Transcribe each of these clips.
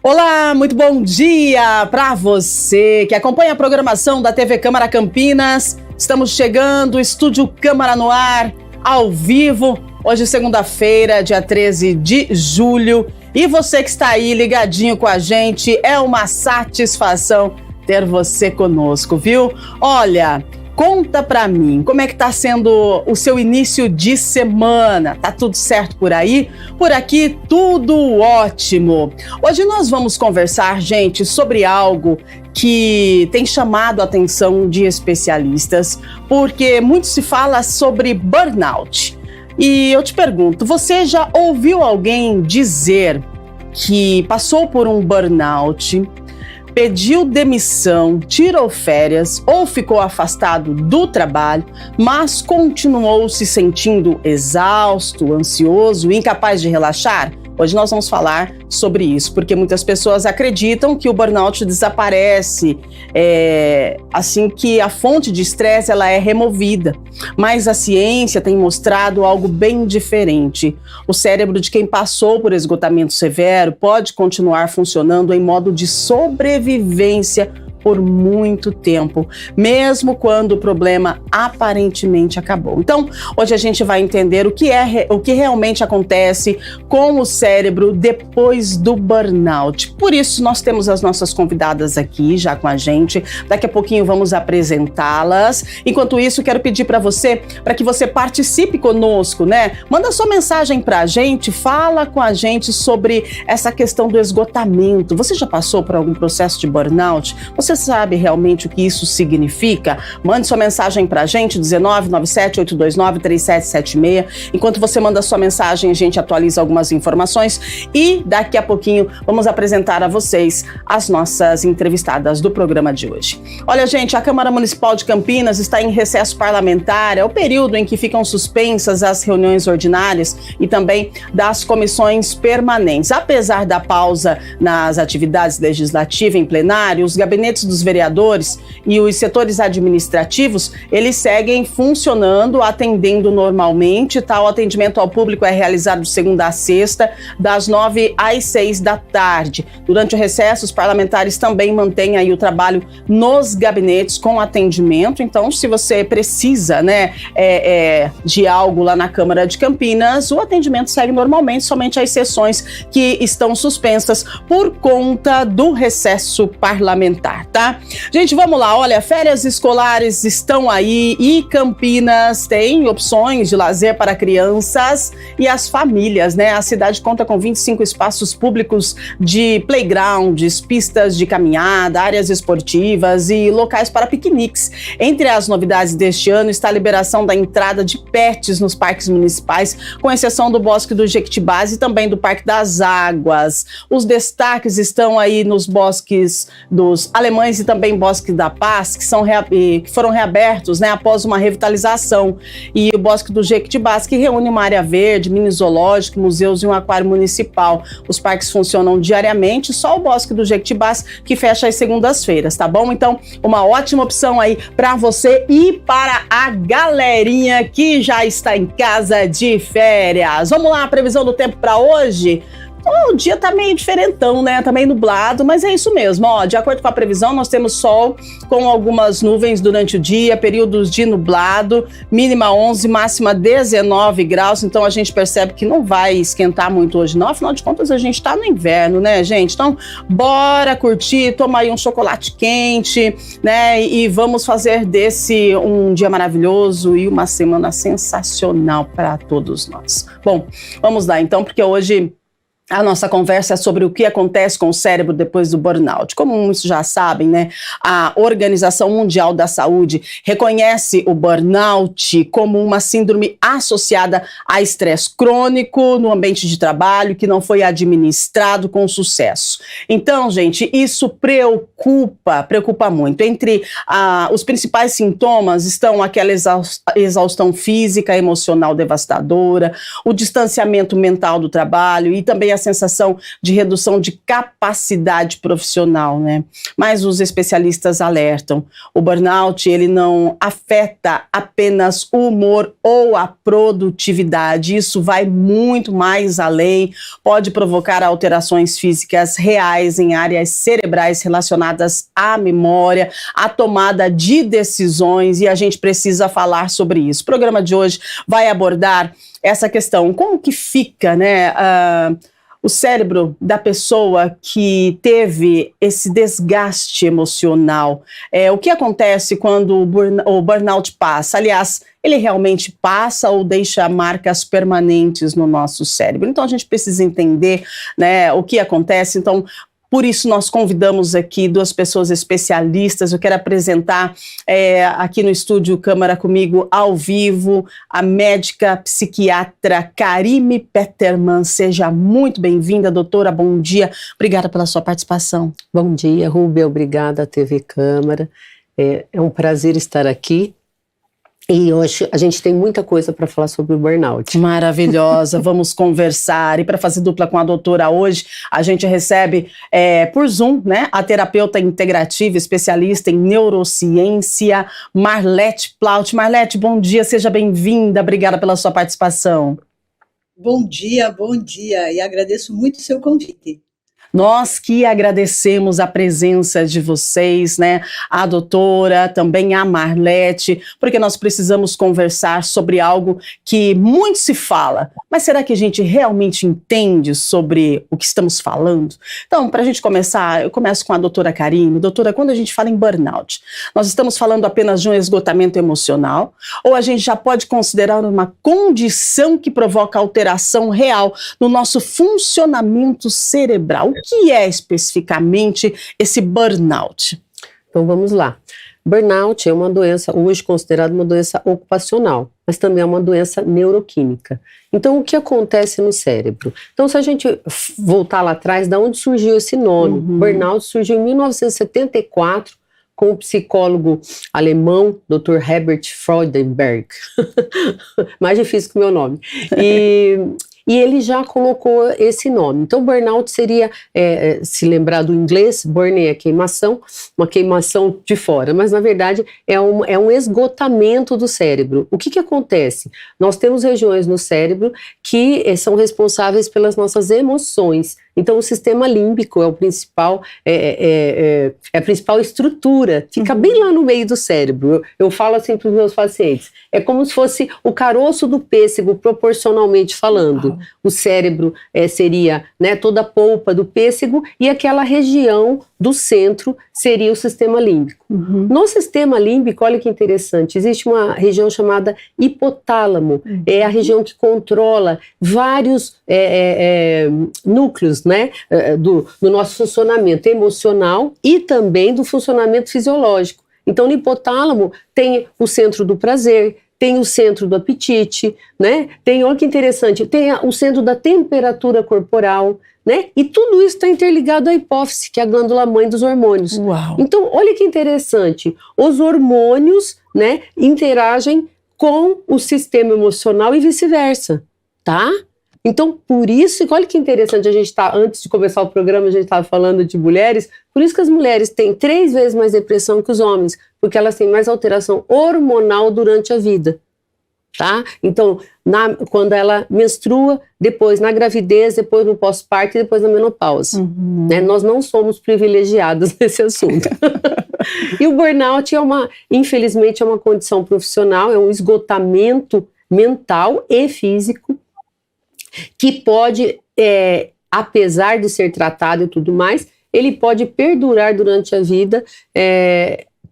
Olá, muito bom dia para você que acompanha a programação da TV Câmara Campinas. Estamos chegando, Estúdio Câmara no ar, ao vivo, hoje segunda-feira, dia 13 de julho. E você que está aí ligadinho com a gente, é uma satisfação ter você conosco, viu? Olha, conta pra mim, como é que tá sendo o seu início de semana? Tá tudo certo por aí? Por aqui, tudo ótimo. Hoje nós vamos conversar, gente, sobre algo que tem chamado a atenção de especialistas, porque muito se fala sobre burnout. E eu te pergunto, você já ouviu alguém dizer que passou por um burnout, pediu demissão, tirou férias ou ficou afastado do trabalho, mas continuou se sentindo exausto, ansioso, incapaz de relaxar? Hoje nós vamos falar sobre isso, porque muitas pessoas acreditam que o burnout desaparece assim que a fonte de estresse ela é removida. Mas a ciência tem mostrado algo bem diferente. O cérebro de quem passou por esgotamento severo pode continuar funcionando em modo de sobrevivência por muito tempo, mesmo quando o problema aparentemente acabou. Então, hoje a gente vai entender o que realmente acontece com o cérebro depois do burnout. Por isso, nós temos as nossas convidadas aqui já com a gente. Daqui a pouquinho vamos apresentá-las. Enquanto isso, quero pedir para que você participe conosco, né? Manda sua mensagem para a gente, fala com a gente sobre essa questão do esgotamento. Você já passou por algum processo de burnout? Você sabe realmente o que isso significa? Mande sua mensagem pra gente, 19978293776. Enquanto você manda sua mensagem, a gente atualiza algumas informações e daqui a pouquinho vamos apresentar a vocês as nossas entrevistadas do programa de hoje. Olha, gente, a Câmara Municipal de Campinas está em recesso parlamentar, é o período em que ficam suspensas as reuniões ordinárias e também das comissões permanentes. Apesar da pausa nas atividades legislativas em plenário, os gabinetes dos vereadores e os setores administrativos, eles seguem funcionando, atendendo normalmente. Tal atendimento ao público é realizado de segunda a sexta, das 9 às 6 da tarde. Durante o recesso, os parlamentares também mantêm aí o trabalho nos gabinetes com atendimento. Então, se você precisa, de algo lá na Câmara de Campinas, o atendimento segue normalmente, somente as sessões que estão suspensas por conta do recesso parlamentar, tá? Gente, vamos lá, olha, férias escolares estão aí e Campinas tem opções de lazer para crianças e as famílias, né? A cidade conta com 25 espaços públicos de playgrounds, pistas de caminhada, áreas esportivas e locais para piqueniques. Entre as novidades deste ano está a liberação da entrada de pets nos parques municipais, com exceção do Bosque do Jequitibás e também do Parque das Águas. Os destaques estão aí nos bosques dos Alemães e também Bosque da Paz, que foram reabertos, né, após uma revitalização, e o Bosque do Jequitibás, que reúne uma área verde, mini zoológico, museus e um aquário municipal. Os parques funcionam diariamente, só o Bosque do Jequitibás que fecha às segundas-feiras, tá bom? Então, uma ótima opção aí para você e para a galerinha que já está em casa de férias. Vamos lá, a previsão do tempo para hoje? O dia tá meio diferentão, né? Tá meio nublado, mas é isso mesmo, ó. De acordo com a previsão, nós temos sol com algumas nuvens durante o dia, períodos de nublado, mínima 11, máxima 19 graus, então a gente percebe que não vai esquentar muito hoje não, afinal de contas a gente tá no inverno, né, gente? Então, bora curtir, tomar aí um chocolate quente, né? E vamos fazer desse um dia maravilhoso e uma semana sensacional para todos nós. Bom, vamos lá então, porque hoje a nossa conversa é sobre o que acontece com o cérebro depois do burnout. Como muitos já sabem, né, a Organização Mundial da Saúde reconhece o burnout como uma síndrome associada a estresse crônico no ambiente de trabalho que não foi administrado com sucesso. Então, gente, isso preocupa muito. Entre os principais sintomas estão aquela exaustão física, emocional devastadora, o distanciamento mental do trabalho e também a sensação de redução de capacidade profissional, né? Mas os especialistas alertam, o burnout, ele não afeta apenas o humor ou a produtividade, isso vai muito mais além, pode provocar alterações físicas reais em áreas cerebrais relacionadas à memória, à tomada de decisões, e a gente precisa falar sobre isso. O programa de hoje vai abordar essa questão, como que fica, né, o cérebro da pessoa que teve esse desgaste emocional. O que acontece quando o burnout passa? Aliás, ele realmente passa ou deixa marcas permanentes no nosso cérebro? Então a gente precisa entender, né, o que acontece. Então, por isso, nós convidamos aqui duas pessoas especialistas. Eu quero apresentar aqui no Estúdio Câmara comigo, ao vivo, a médica psiquiatra Karime Petermann. Seja muito bem-vinda, doutora. Bom dia. Obrigada pela sua participação. Bom dia, Rubia. Obrigada à TV Câmara. É um prazer estar aqui. E hoje a gente tem muita coisa para falar sobre o burnout. Maravilhosa, vamos conversar. E para fazer dupla com a doutora hoje, a gente recebe por Zoom, né, a terapeuta integrativa, especialista em neurociência, Marlete Plaut. Marlete, bom dia, seja bem-vinda, obrigada pela sua participação. Bom dia, e agradeço muito o seu convite. Nós que agradecemos a presença de vocês, né, a doutora, também a Marlete, porque nós precisamos conversar sobre algo que muito se fala, mas será que a gente realmente entende sobre o que estamos falando? Então, para a gente começar, eu começo com a doutora Karime. Doutora, quando a gente fala em burnout, nós estamos falando apenas de um esgotamento emocional, ou a gente já pode considerar uma condição que provoca alteração real no nosso funcionamento cerebral? O que é especificamente esse burnout? Então vamos lá. Burnout é uma doença, hoje considerada uma doença ocupacional, mas também é uma doença neuroquímica. Então o que acontece no cérebro? Então se a gente voltar lá atrás, de onde surgiu esse nome? Burnout surgiu em 1974, com o psicólogo alemão, Dr. Herbert Freudenberg. Mais difícil que o meu nome. E ele já colocou esse nome. Então, burnout seria, se lembrar do inglês, burn é queimação, uma queimação de fora, mas na verdade é um esgotamento do cérebro. O que acontece? Nós temos regiões no cérebro que são responsáveis pelas nossas emoções. Então, o sistema límbico é o principal, a principal estrutura, fica bem lá no meio do cérebro. Eu falo assim para os meus pacientes, é como se fosse o caroço do pêssego, proporcionalmente falando. O cérebro seria, né, toda a polpa do pêssego, e aquela região do centro seria o sistema límbico. No sistema límbico, olha que interessante, existe uma região chamada hipotálamo, é a região que controla vários núcleos, né, do nosso funcionamento emocional e também do funcionamento fisiológico. Então, no hipotálamo tem o centro do prazer, tem o centro do apetite, né? Olha que interessante, tem o centro da temperatura corporal, né? E tudo isso está interligado à hipófise, que é a glândula mãe dos hormônios. Uau. Então, olha que interessante, os hormônios, né, interagem com o sistema emocional e vice-versa, tá? Então, por isso, olha que interessante, a gente está, antes de começar o programa, a gente estava falando de mulheres, por isso que as mulheres têm 3 vezes mais depressão que os homens, porque elas têm mais alteração hormonal durante a vida, tá? Então, quando ela menstrua, depois na gravidez, depois no pós-parto e depois na menopausa, né? Nós não somos privilegiadas nesse assunto. E o burnout infelizmente, é uma condição profissional, é um esgotamento mental e físico, que pode, apesar de ser tratado e tudo mais, ele pode perdurar durante a vida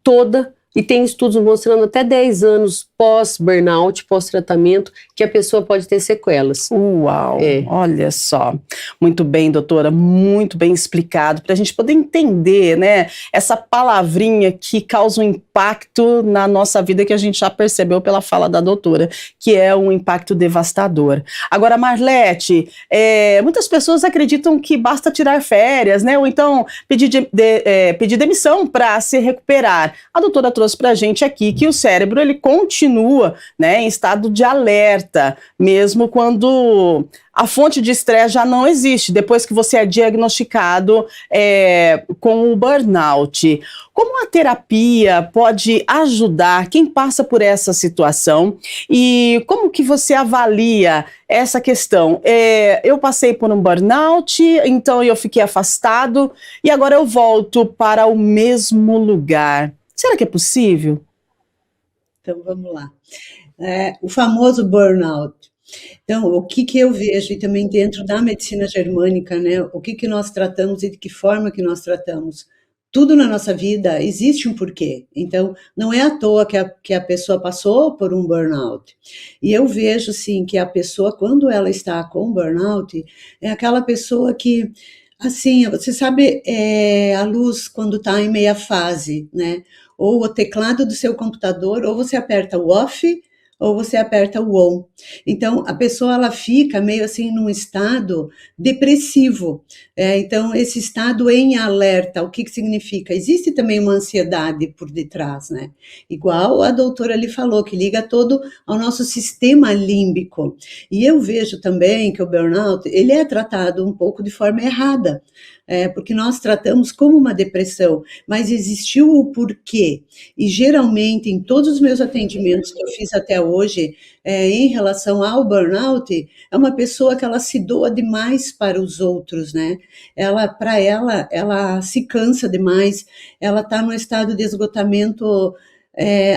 toda, e tem estudos mostrando até 10 anos pós-burnout, pós-tratamento, que a pessoa pode ter sequelas. Uau, olha só. Muito bem, doutora, muito bem explicado, para a gente poder entender, né, essa palavrinha que causa um impacto na nossa vida, que a gente já percebeu pela fala da doutora, que é um impacto devastador. Agora, Marlete, muitas pessoas acreditam que basta tirar férias, né, ou então pedir demissão para se recuperar. A doutora trouxe trouxe para a gente aqui que o cérebro ele continua, né, em estado de alerta, mesmo quando a fonte de estresse já não existe, depois que você é diagnosticado com o burnout. Como a terapia pode ajudar quem passa por essa situação e como que você avalia essa questão? Eu passei por um burnout, então eu fiquei afastado e agora eu volto para o mesmo lugar. Será que é possível? Então, vamos lá. O famoso burnout. Então, o que eu vejo, e também dentro da medicina germânica, né, o que nós tratamos e de que forma que nós tratamos? Tudo na nossa vida existe um porquê. Então, não é à toa que a pessoa passou por um burnout. E eu vejo, sim, que a pessoa, quando ela está com burnout, é aquela pessoa que, assim, você sabe, a luz quando está em meia fase, né? Ou o teclado do seu computador, ou você aperta o off, ou você aperta o on. Então, a pessoa ela fica meio assim num estado depressivo. Então, esse estado em alerta, o que significa? Existe também uma ansiedade por detrás, né? Igual a doutora ali falou, que liga todo ao nosso sistema límbico. E eu vejo também que o burnout, ele é tratado um pouco de forma errada. Porque nós tratamos como uma depressão, mas existiu o porquê. E geralmente, em todos os meus atendimentos que eu fiz até hoje, em relação ao burnout, é uma pessoa que ela se doa demais para os outros, né? Para ela se cansa demais, ela está num estado de esgotamento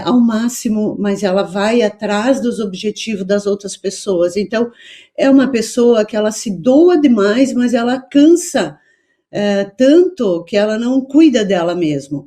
ao máximo, mas ela vai atrás dos objetivos das outras pessoas. Então, é uma pessoa que ela se doa demais, mas ela cansa tanto que ela não cuida dela mesma.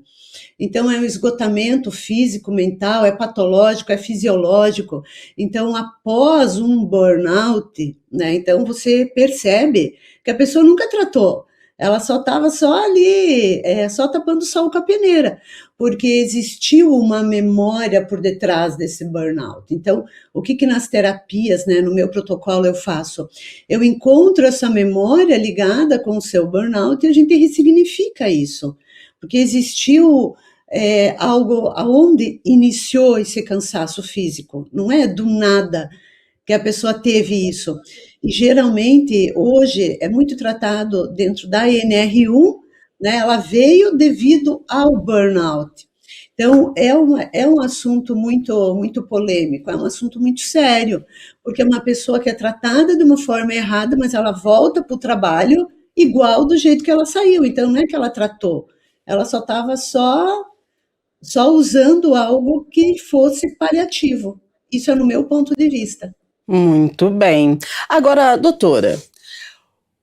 Então, é um esgotamento físico, mental, é patológico, é fisiológico. Então, após um burnout, né, então você percebe que a pessoa nunca tratou. Ela só estava ali, só tapando o sol com a peneira, porque existiu uma memória por detrás desse burnout. Então, o que nas terapias, né, no meu protocolo eu faço? Eu encontro essa memória ligada com o seu burnout e a gente ressignifica isso, porque existiu algo aonde iniciou esse cansaço físico, não é do nada que a pessoa teve isso. E geralmente, hoje, é muito tratado dentro da NR1, né? Ela veio devido ao burnout. Então, é um assunto muito, muito polêmico, é um assunto muito sério, porque é uma pessoa que é tratada de uma forma errada, mas ela volta para o trabalho igual do jeito que ela saiu. Então, não é que ela tratou, ela só estava só usando algo que fosse paliativo. Isso é no meu ponto de vista. Muito bem. Agora, doutora,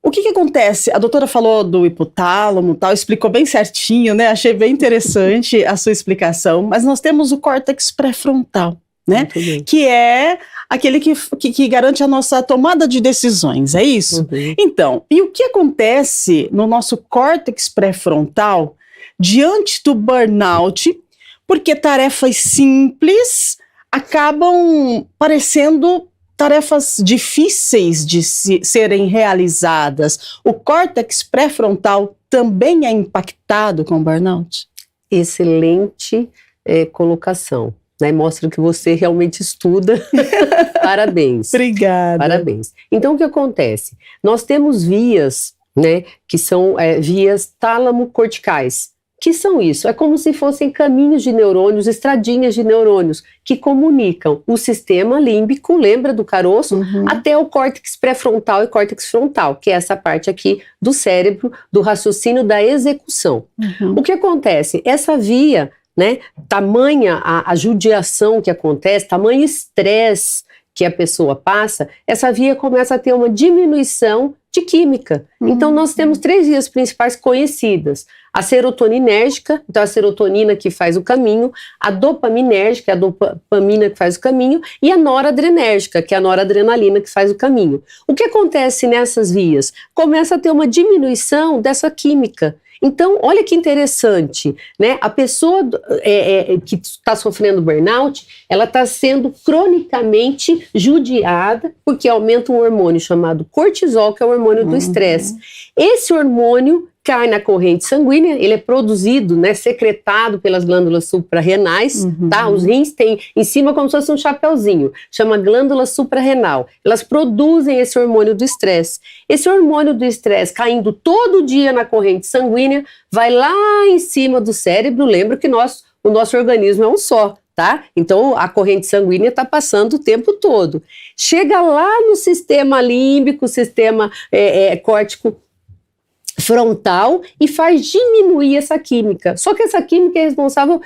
o que acontece? A doutora falou do hipotálamo, tal, explicou bem certinho, né? Achei bem interessante a sua explicação, mas nós temos o córtex pré-frontal, né? Que é aquele que garante a nossa tomada de decisões, é isso? Uhum. Então, e o que acontece no nosso córtex pré-frontal diante do burnout? Porque tarefas simples acabam parecendo tarefas difíceis de serem realizadas. O córtex pré-frontal também é impactado com burnout? Excelente colocação, né? Mostra que você realmente estuda. Parabéns. Obrigada. Parabéns. Então, o que acontece? Nós temos vias, né, que são vias tálamo-corticais. Que são isso? É como se fossem caminhos de neurônios, estradinhas de neurônios, que comunicam o sistema límbico, lembra do caroço, até o córtex pré-frontal e córtex frontal, que é essa parte aqui do cérebro, do raciocínio, da execução. O que acontece? Essa via, né, tamanha a judiação que acontece, tamanho estresse que a pessoa passa, essa via começa a ter uma diminuição de química. Então, nós temos 3 vias principais conhecidas. A serotoninérgica, então a serotonina que faz o caminho, a dopaminérgica, a dopamina que faz o caminho, e a noradrenérgica, que é a noradrenalina que faz o caminho. O que acontece nessas vias? Começa a ter uma diminuição dessa química. Então, olha que interessante, né? A pessoa que está sofrendo burnout, ela está sendo cronicamente judiada porque aumenta um hormônio chamado cortisol, que é o hormônio do estresse. Esse hormônio cai na corrente sanguínea, ele é produzido, né, secretado pelas glândulas suprarrenais, tá? Os rins têm em cima como se fosse um chapeuzinho, chama glândula suprarrenal. Elas produzem esse hormônio do estresse. Esse hormônio do estresse caindo todo dia na corrente sanguínea, vai lá em cima do cérebro. Lembra que o nosso organismo é um só, tá? Então a corrente sanguínea está passando o tempo todo. Chega lá no sistema límbico, sistema córtico frontal e faz diminuir essa química. Só que essa química é responsável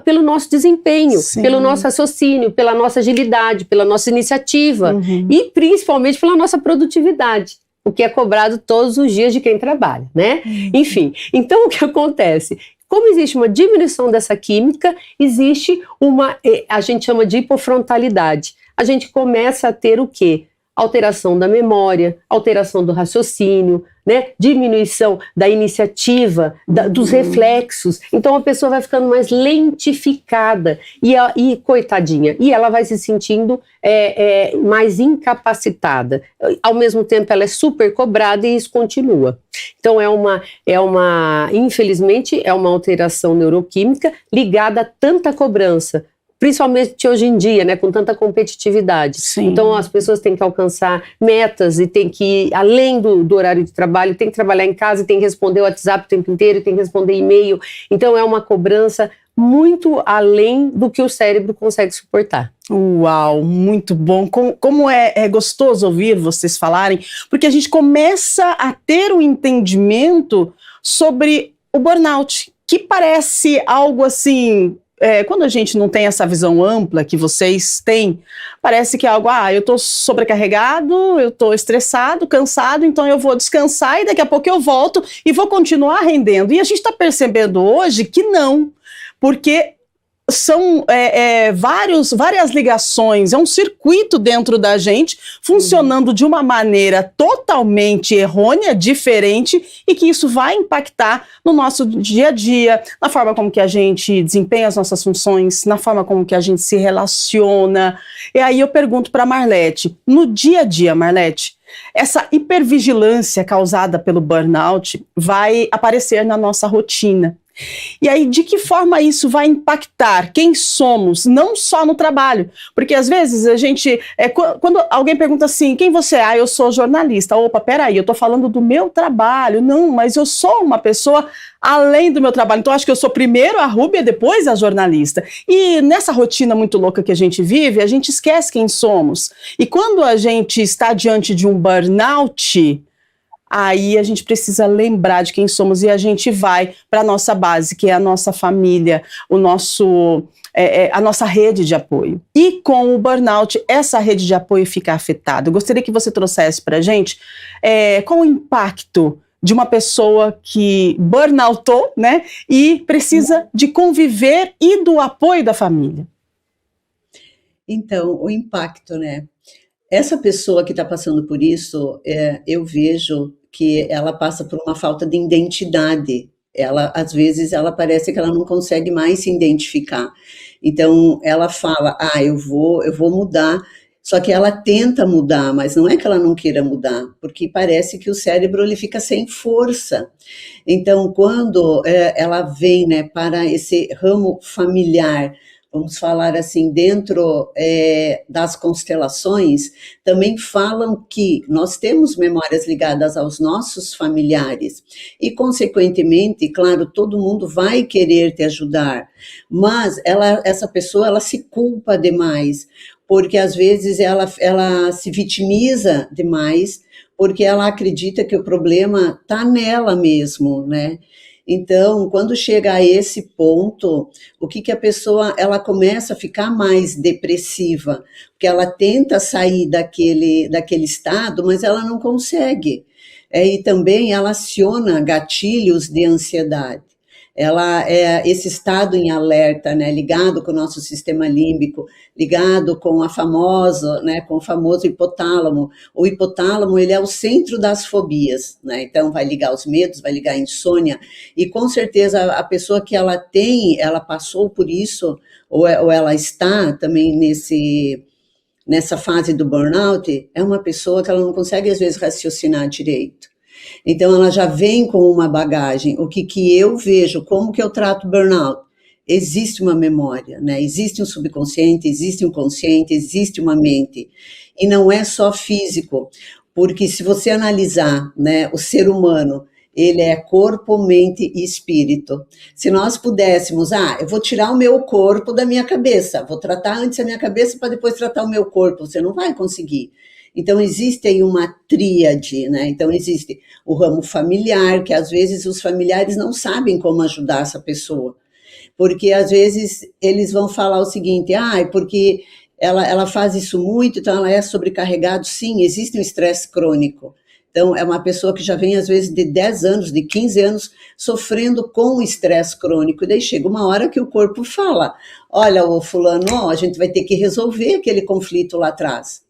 pelo nosso desempenho, pelo nosso raciocínio, pela nossa agilidade, pela nossa iniciativa e principalmente pela nossa produtividade, o que é cobrado todos os dias de quem trabalha, né? Enfim, então o que acontece? Como existe uma diminuição dessa química, existe a gente chama de hipofrontalidade. A gente começa a ter o quê? Alteração da memória, alteração do raciocínio, né? Diminuição da iniciativa, dos reflexos. Então a pessoa vai ficando mais lentificada e coitadinha, e ela vai se sentindo mais incapacitada. Ao mesmo tempo ela é super cobrada e isso continua. Então infelizmente é uma alteração neuroquímica ligada a tanta cobrança, principalmente hoje em dia, né, com tanta competitividade. Sim. Então as pessoas têm que alcançar metas e têm que ir além do horário de trabalho, tem que trabalhar em casa, tem que responder o WhatsApp o tempo inteiro, tem que responder e-mail. Então é uma cobrança muito além do que o cérebro consegue suportar. Uau, muito bom. Como é gostoso ouvir vocês falarem, porque a gente começa a ter um entendimento sobre o burnout, que parece algo assim... quando a gente não tem essa visão ampla que vocês têm, parece que é algo, eu estou sobrecarregado, eu estou estressado, cansado, então eu vou descansar e daqui a pouco eu volto e vou continuar rendendo. E a gente está percebendo hoje que não, porque são várias ligações, é um circuito dentro da gente funcionando de uma maneira totalmente errônea, diferente, e que isso vai impactar no nosso dia a dia, na forma como que a gente desempenha as nossas funções, na forma como que a gente se relaciona. E aí eu pergunto para Marlete, no dia a dia, Marlete, essa hipervigilância causada pelo burnout vai aparecer na nossa rotina. E aí, de que forma isso vai impactar quem somos, não só no trabalho? Porque às vezes a gente, quando alguém pergunta assim, quem você é? Eu sou jornalista. Opa, peraí, eu tô falando do meu trabalho. Não, mas eu sou uma pessoa além do meu trabalho. Então acho que eu sou primeiro a Rúbia, depois a jornalista. E nessa rotina muito louca que a gente vive, a gente esquece quem somos. E quando a gente está diante de um burnout, aí a gente precisa lembrar de quem somos e a gente vai para a nossa base, que é a nossa família, a nossa rede de apoio. E com o burnout, essa rede de apoio fica afetada. Eu gostaria que você trouxesse para a gente qual o impacto de uma pessoa que burnoutou, né, e precisa de conviver e do apoio da família. Então, o impacto, né? Essa pessoa que está passando por isso, eu vejo que ela passa por uma falta de identidade. Às vezes, ela parece que ela não consegue mais se identificar. Então, ela fala, eu vou mudar. Só que ela tenta mudar, mas não é que ela não queira mudar, porque parece que o cérebro ele fica sem força. Então, quando ela vem, né, para esse ramo familiar, vamos falar assim, dentro das constelações, também falam que nós temos memórias ligadas aos nossos familiares e, consequentemente, claro, todo mundo vai querer te ajudar, mas essa pessoa, ela se culpa demais, porque às vezes ela se vitimiza demais, porque ela acredita que o problema está nela mesmo, né? Então, quando chega a esse ponto, o que a pessoa, ela começa a ficar mais depressiva, porque ela tenta sair daquele estado, mas ela não consegue. E também ela aciona gatilhos de ansiedade. Esse estado em alerta, né, ligado com o nosso sistema límbico, ligado com com o famoso hipotálamo. O hipotálamo, ele é o centro das fobias, né? Então vai ligar os medos, vai ligar a insônia, e com certeza a pessoa que ela passou por isso, ou ela está também nessa fase do burnout, é uma pessoa que ela não consegue às vezes raciocinar direito. Então, ela já vem com uma bagagem. O que eu vejo, como que eu trato burnout? Existe uma memória, né? Existe um subconsciente, existe um consciente, existe uma mente. E não é só físico, porque se você analisar, né, o ser humano, ele é corpo, mente e espírito. Se nós pudéssemos, eu vou tirar o meu corpo da minha cabeça, vou tratar antes a minha cabeça para depois tratar o meu corpo, você não vai conseguir. Então, existe aí uma tríade, né? Então, existe o ramo familiar, que às vezes os familiares não sabem como ajudar essa pessoa. Porque às vezes eles vão falar o seguinte, porque ela faz isso muito, então ela é sobrecarregada. Sim, existe um estresse crônico. Então, é uma pessoa que já vem, às vezes, de 10 anos, de 15 anos, sofrendo com o estresse crônico. E daí chega uma hora que o corpo fala, olha, o fulano, a gente vai ter que resolver aquele conflito lá atrás.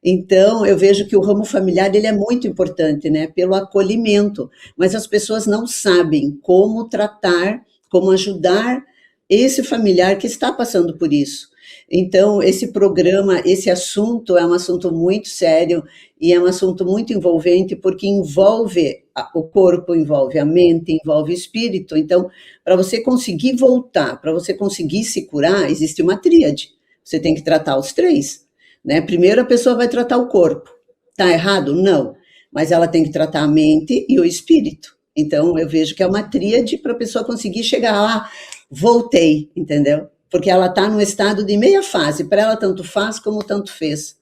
Então, eu vejo que o ramo familiar ele é muito importante, né, pelo acolhimento. Mas as pessoas não sabem como tratar, como ajudar esse familiar que está passando por isso. Então, esse programa, esse assunto é um assunto muito sério e é um assunto muito envolvente, porque envolve o corpo, envolve a mente, envolve o espírito. Então, para você conseguir voltar, para você conseguir se curar, existe uma tríade. Você tem que tratar os três, né? Primeiro a pessoa vai tratar o corpo. Está errado? Não. Mas ela tem que tratar a mente e o espírito. Então, eu vejo que é uma tríade para a pessoa conseguir chegar lá, voltei, entendeu? Porque ela está num estado de meia fase, para ela tanto faz como tanto fez.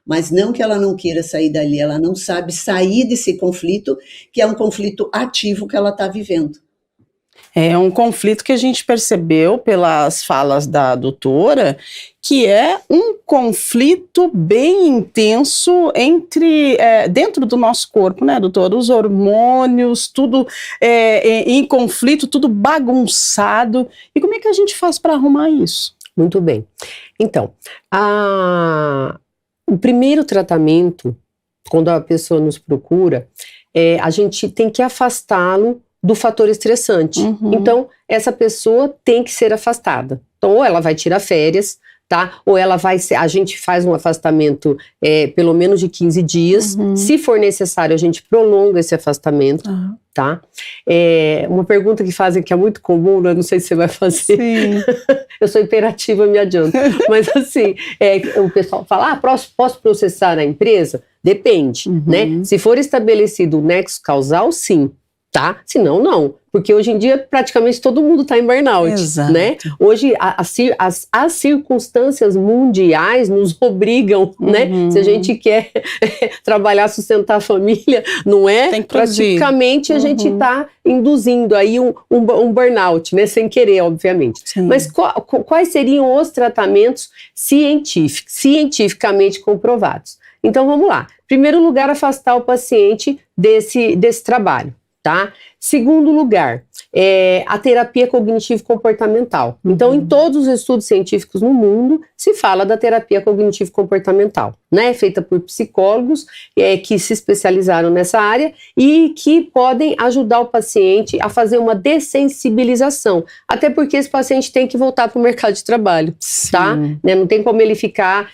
Mas não que ela não queira sair dali, ela não sabe sair desse conflito, que é um conflito ativo que ela está vivendo. É um conflito que a gente percebeu pelas falas da doutora, que é um conflito bem intenso dentro do nosso corpo, né, doutora? Os hormônios, tudo em conflito, tudo bagunçado. E como é que a gente faz para arrumar isso? Muito bem. Então, o primeiro tratamento, quando a pessoa nos procura, a gente tem que afastá-lo do fator estressante. Uhum. Então, essa pessoa tem que ser afastada. Então, ou ela vai tirar férias, tá? Ou a gente faz um afastamento pelo menos de 15 dias. Uhum. Se for necessário, a gente prolonga esse afastamento, tá? Uma pergunta que fazem que é muito comum, eu não sei se você vai fazer. Sim. Eu sou imperativa, me adianto. Mas assim, o pessoal fala, posso processar a empresa? Depende, né? Se for estabelecido o nexo causal, sim. Tá? Senão, não. Porque hoje em dia, praticamente todo mundo está em burnout. Exato. Né? Hoje, as circunstâncias mundiais nos obrigam, né? Se a gente quer trabalhar, sustentar a família, não é? Tem que produzir. Praticamente a gente está induzindo aí um burnout, né? Sem querer, obviamente. Sim. Mas quais seriam os tratamentos cientificamente comprovados? Então, vamos lá. Em primeiro lugar, afastar o paciente desse trabalho. Tá? Segundo lugar, a terapia cognitivo-comportamental. Então, em todos os estudos científicos no mundo, se fala da terapia cognitivo-comportamental, né? Feita por psicólogos que se especializaram nessa área e que podem ajudar o paciente a fazer uma dessensibilização. Até porque esse paciente tem que voltar para o mercado de trabalho, tá? Né? Não tem como ele ficar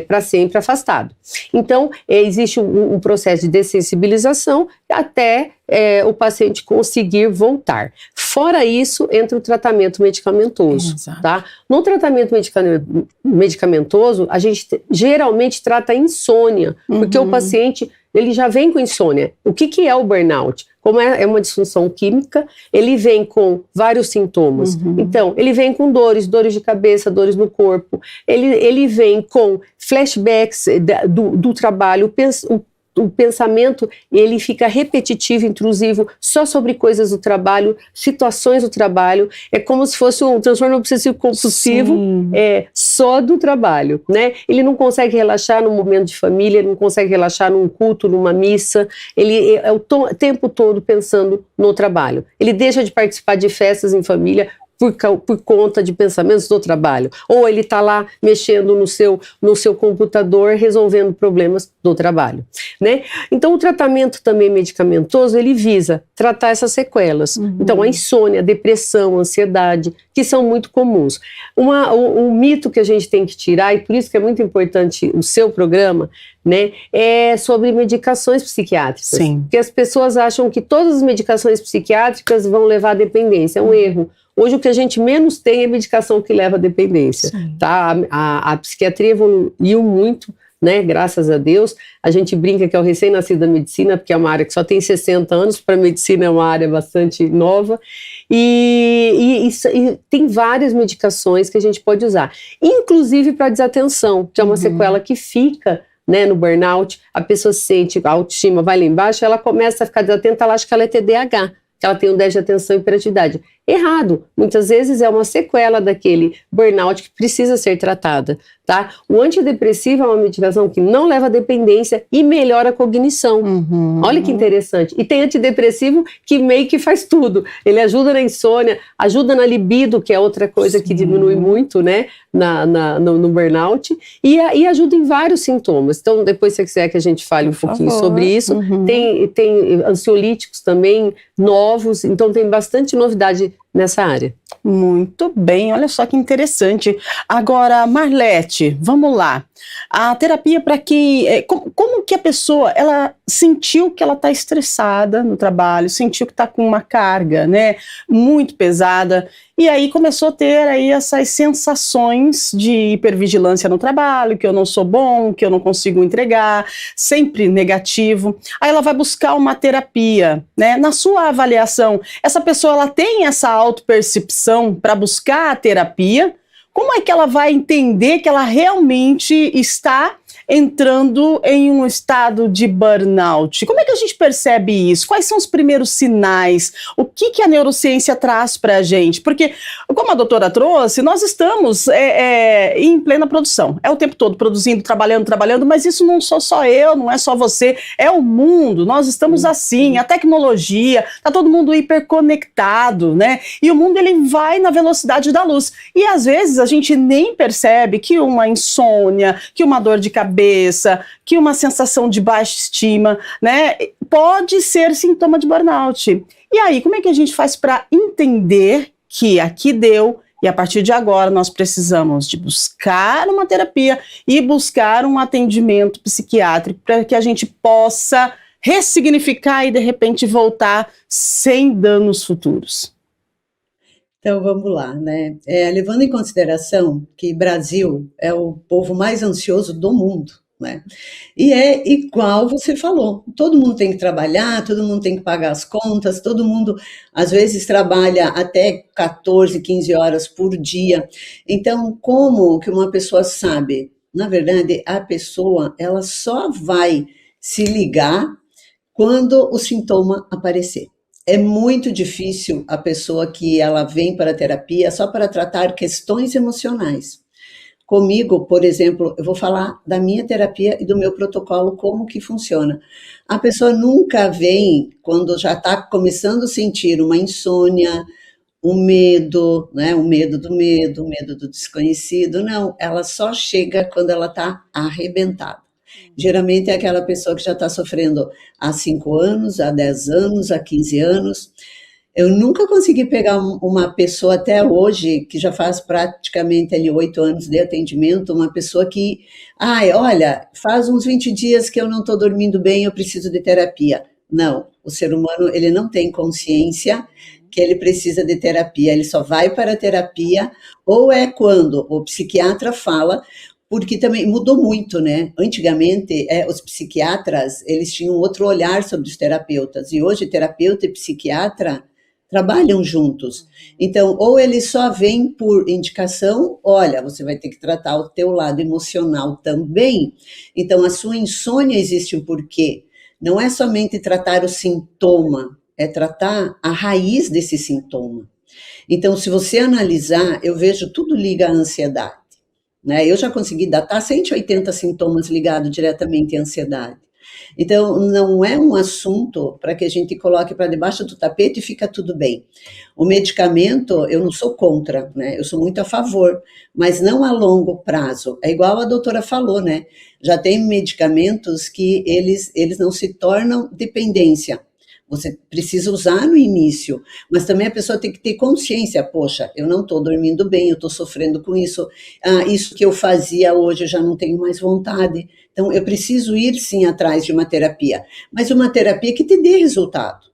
para sempre afastado. Então, existe um processo de dessensibilização até o paciente conseguir voltar. Fora isso, entra o tratamento medicamentoso, tá? No tratamento medicamentoso, a gente geralmente trata a insônia, porque o paciente, ele já vem com insônia. O que é o burnout? Como é uma disfunção química, ele vem com vários sintomas. Então, ele vem com dores de cabeça, dores no corpo, ele vem com flashbacks do trabalho, o pensamento, ele fica repetitivo, intrusivo, só sobre coisas do trabalho, situações do trabalho, é como se fosse um transtorno obsessivo compulsivo, só do trabalho, né? Ele não consegue relaxar num momento de família, ele não consegue relaxar num culto, numa missa, ele é o tempo todo pensando no trabalho. Ele deixa de participar de festas em família por conta de pensamentos do trabalho. Ou ele está lá mexendo no seu computador, resolvendo problemas do trabalho, né? Então, o tratamento também medicamentoso, ele visa tratar essas sequelas. Então, a insônia, a depressão, a ansiedade, que são muito comuns. Um mito que a gente tem que tirar, e por isso que é muito importante o seu programa, né, é sobre medicações psiquiátricas. Sim. Porque as pessoas acham que todas as medicações psiquiátricas vão levar à dependência. É um erro. Hoje o que a gente menos tem é medicação que leva à dependência. Tá? A psiquiatria evoluiu muito, né, graças a Deus. A gente brinca que é o recém-nascido da medicina, porque é uma área que só tem 60 anos, para a medicina é uma área bastante nova, e tem várias medicações que a gente pode usar, inclusive para desatenção, que é uma sequela que fica, né, no burnout. A pessoa sente, a autoestima vai lá embaixo, ela começa a ficar desatenta, ela acha que ela é TDAH, que ela tem um déficit de atenção e hiperatividade. Errado, muitas vezes é uma sequela daquele burnout que precisa ser tratada, tá? O antidepressivo é uma medicação que não leva à dependência e melhora a cognição. Olha que interessante. E tem antidepressivo que meio que faz tudo. Ele ajuda na insônia, ajuda na libido, que é outra coisa que diminui muito, né, no burnout, e ajuda em vários sintomas. Então, depois, se você quiser que a gente fale um pouquinho sobre isso, tem ansiolíticos também novos, então tem bastante novidade nessa área. Muito bem, olha só que interessante. Agora, Marlete, vamos lá. A terapia para quem... Como que a pessoa, ela sentiu que ela está estressada no trabalho, sentiu que está com uma carga, né, muito pesada, e aí começou a ter aí essas sensações de hipervigilância no trabalho, que eu não sou bom, que eu não consigo entregar, sempre negativo. Aí ela vai buscar uma terapia, né? Na sua avaliação, essa pessoa ela tem essa autopercepção para buscar a terapia? Como é que ela vai entender que ela realmente está entrando em um estado de burnout? Como é que a gente percebe isso? Quais são os primeiros sinais? O que a neurociência traz para a gente? Porque, como a doutora trouxe, nós estamos em plena produção. É o tempo todo produzindo, trabalhando, mas isso não sou só eu, não é só você, é o mundo. Nós estamos assim, a tecnologia, está todo mundo hiperconectado, né? E o mundo ele vai na velocidade da luz. E às vezes a gente nem percebe que uma insônia, que uma dor de cabeça, que uma sensação de baixa estima, né, pode ser sintoma de burnout. E aí, como é que a gente faz para entender que aqui deu e a partir de agora nós precisamos de buscar uma terapia e buscar um atendimento psiquiátrico para que a gente possa ressignificar e de repente voltar sem danos futuros? Então vamos lá, né? Levando em consideração que Brasil é o povo mais ansioso do mundo, né? E é igual você falou, todo mundo tem que trabalhar, todo mundo tem que pagar as contas, todo mundo às vezes trabalha até 14, 15 horas por dia. Então, como que uma pessoa sabe? Na verdade, a pessoa ela só vai se ligar quando o sintoma aparecer. É muito difícil a pessoa que ela vem para a terapia só para tratar questões emocionais. Comigo, por exemplo, eu vou falar da minha terapia e do meu protocolo, como que funciona. A pessoa nunca vem quando já está começando a sentir uma insônia, um medo, né? O medo do medo, o medo do desconhecido. Não, ela só chega quando ela está arrebentada. Geralmente é aquela pessoa que já está sofrendo há 5 anos, há 10 anos, há 15 anos. Eu nunca consegui pegar uma pessoa até hoje, que já faz praticamente ali 8 anos de atendimento, uma pessoa que, olha, faz uns 20 dias que eu não estou dormindo bem, eu preciso de terapia. Não, o ser humano ele não tem consciência que ele precisa de terapia, ele só vai para a terapia, ou é quando o psiquiatra fala, porque também mudou muito, né? Antigamente, os psiquiatras, eles tinham outro olhar sobre os terapeutas, e hoje terapeuta e psiquiatra trabalham juntos. Então, ou eles só vêm por indicação, olha, você vai ter que tratar o teu lado emocional também. Então, a sua insônia existe um porquê. Não é somente tratar o sintoma, é tratar a raiz desse sintoma. Então, se você analisar, eu vejo tudo liga à ansiedade. Né? Eu já consegui datar 180 sintomas ligados diretamente à ansiedade. Então, não é um assunto para que a gente coloque para debaixo do tapete e fica tudo bem. O medicamento, eu não sou contra, né? Eu sou muito a favor, mas não a longo prazo. É igual a doutora falou, né? Já tem medicamentos que eles não se tornam dependência, Você precisa usar no início, mas também a pessoa tem que ter consciência, poxa, eu não estou dormindo bem, eu estou sofrendo com isso, isso que eu fazia hoje eu já não tenho mais vontade, então eu preciso ir sim atrás de uma terapia, mas uma terapia que te dê resultado,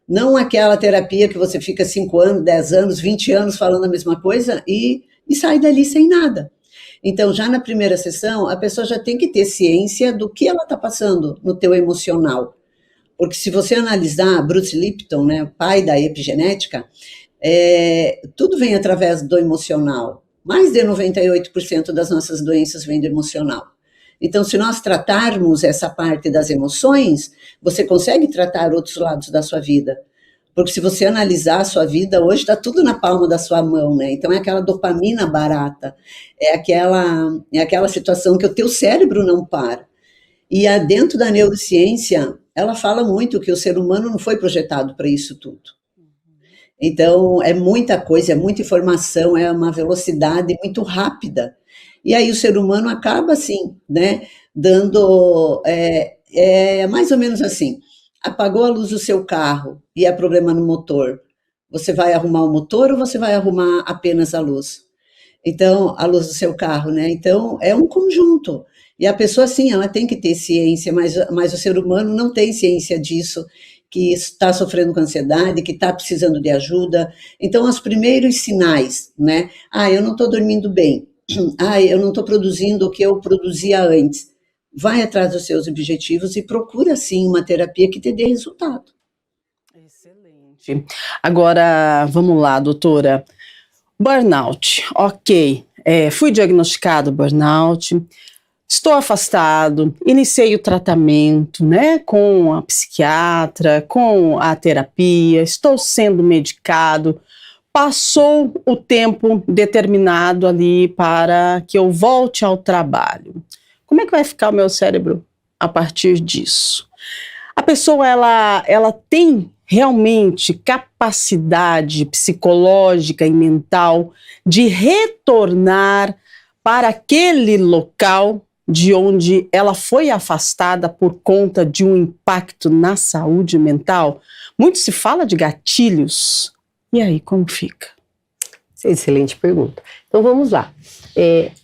não aquela terapia que você fica 5 anos, 10 anos, 20 anos falando a mesma coisa e sai dali sem nada. Então, já na primeira sessão, a pessoa já tem que ter ciência do que ela está passando no teu emocional. Porque se você analisar Bruce Lipton, né, o pai da epigenética, tudo vem através do emocional. Mais de 98% das nossas doenças vêm do emocional. Então, se nós tratarmos essa parte das emoções, você consegue tratar outros lados da sua vida. Porque se você analisar a sua vida, hoje está tudo na palma da sua mão, né? Então é aquela dopamina barata, é aquela situação que o teu cérebro não para. E dentro da neurociência, ela fala muito que o ser humano não foi projetado para isso tudo. Então é muita coisa, é muita informação, é uma velocidade muito rápida. E aí o ser humano acaba assim, né? Dando, mais ou menos assim. Apagou a luz do seu carro e há problema no motor, você vai arrumar o motor ou você vai arrumar apenas a luz? Então, a luz do seu carro, né? Então, é um conjunto. E a pessoa, sim, ela tem que ter ciência, mas o ser humano não tem ciência disso, que está sofrendo com ansiedade, que está precisando de ajuda. Então, os primeiros sinais, né? Eu não estou dormindo bem. Eu não estou produzindo o que eu produzia antes. Vai atrás dos seus objetivos e procura, sim, uma terapia que te dê resultado. Excelente. Agora, vamos lá, doutora. Burnout, ok. Fui diagnosticado burnout, estou afastado, iniciei o tratamento, né, com a psiquiatra, com a terapia, estou sendo medicado. Passou o tempo determinado ali para que eu volte ao trabalho. Como é que vai ficar o meu cérebro a partir disso? A pessoa, ela tem realmente capacidade psicológica e mental de retornar para aquele local de onde ela foi afastada por conta de um impacto na saúde mental? Muito se fala de gatilhos. E aí, como fica? Excelente pergunta. Então vamos lá.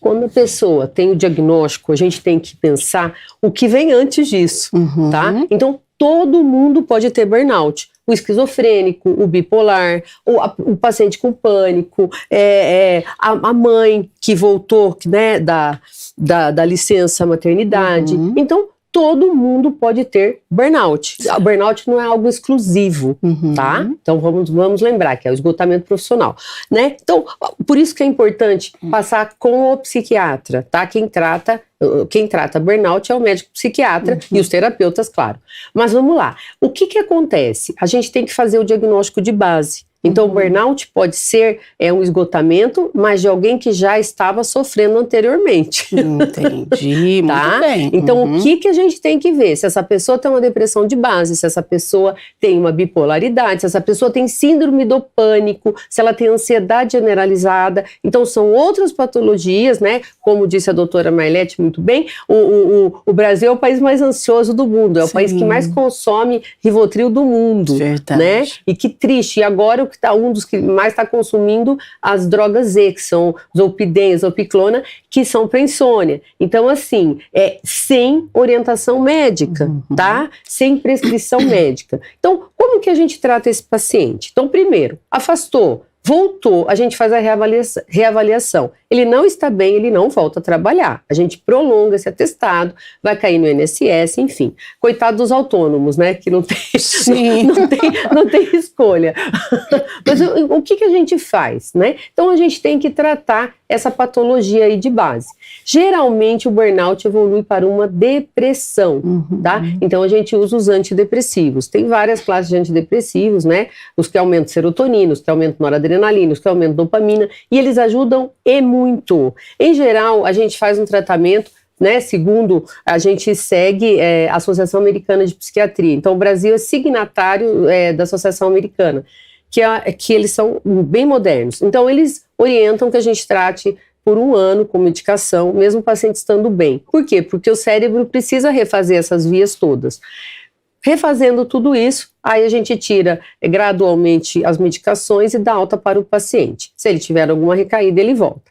Quando a pessoa tem o diagnóstico, a gente tem que pensar o que vem antes disso, tá? Então todo mundo pode ter burnout. O esquizofrênico, o bipolar, o paciente com pânico, a mãe que voltou, né, da licença maternidade. Então todo mundo pode ter burnout. O burnout não é algo exclusivo, tá? Então vamos lembrar que é o esgotamento profissional, né? Então, por isso que é importante passar com o psiquiatra, tá? Quem trata burnout é o médico psiquiatra e os terapeutas, claro. Mas vamos lá. O que acontece? A gente tem que fazer o diagnóstico de base. Então, o burnout pode ser um esgotamento, mas de alguém que já estava sofrendo anteriormente. Entendi, tá? Muito bem. Então, o que a gente tem que ver? Se essa pessoa tem uma depressão de base, se essa pessoa tem uma bipolaridade, se essa pessoa tem síndrome do pânico, se ela tem ansiedade generalizada. Então, são outras patologias, né? Como disse a doutora Marlete muito bem, o Brasil é o país mais ansioso do mundo, é o país que mais consome Rivotril do mundo. Verdade. Né? E que triste. E agora um dos que mais está consumindo as drogas Z, que são Zolpidem, Zolpiclona, que são para insônia. Então, assim, sem orientação médica, tá? Sem prescrição médica. Então, como que a gente trata esse paciente? Então, primeiro, afastou, voltou, a gente faz a reavaliação. Ele não está bem, ele não volta a trabalhar. A gente prolonga esse atestado, vai cair no INSS, enfim. Coitado dos autônomos, né? Que não tem escolha. Mas o que a gente faz, né? Então a gente tem que tratar essa patologia aí de base. Geralmente o burnout evolui para uma depressão, tá? Então a gente usa os antidepressivos. Tem várias classes de antidepressivos, né? Os que aumentam serotonina, os que aumentam noradrenalina, os que aumentam dopamina, e eles ajudam muito. Em geral, a gente faz um tratamento, né, segundo a gente segue a Associação Americana de Psiquiatria. Então, o Brasil é signatário da Associação Americana, que eles são bem modernos. Então, eles orientam que a gente trate por 1 ano com medicação, mesmo o paciente estando bem. Por quê? Porque o cérebro precisa refazer essas vias todas. refazendo tudo isso, aí a gente tira gradualmente as medicações e dá alta para o paciente. Se ele tiver alguma recaída, ele volta.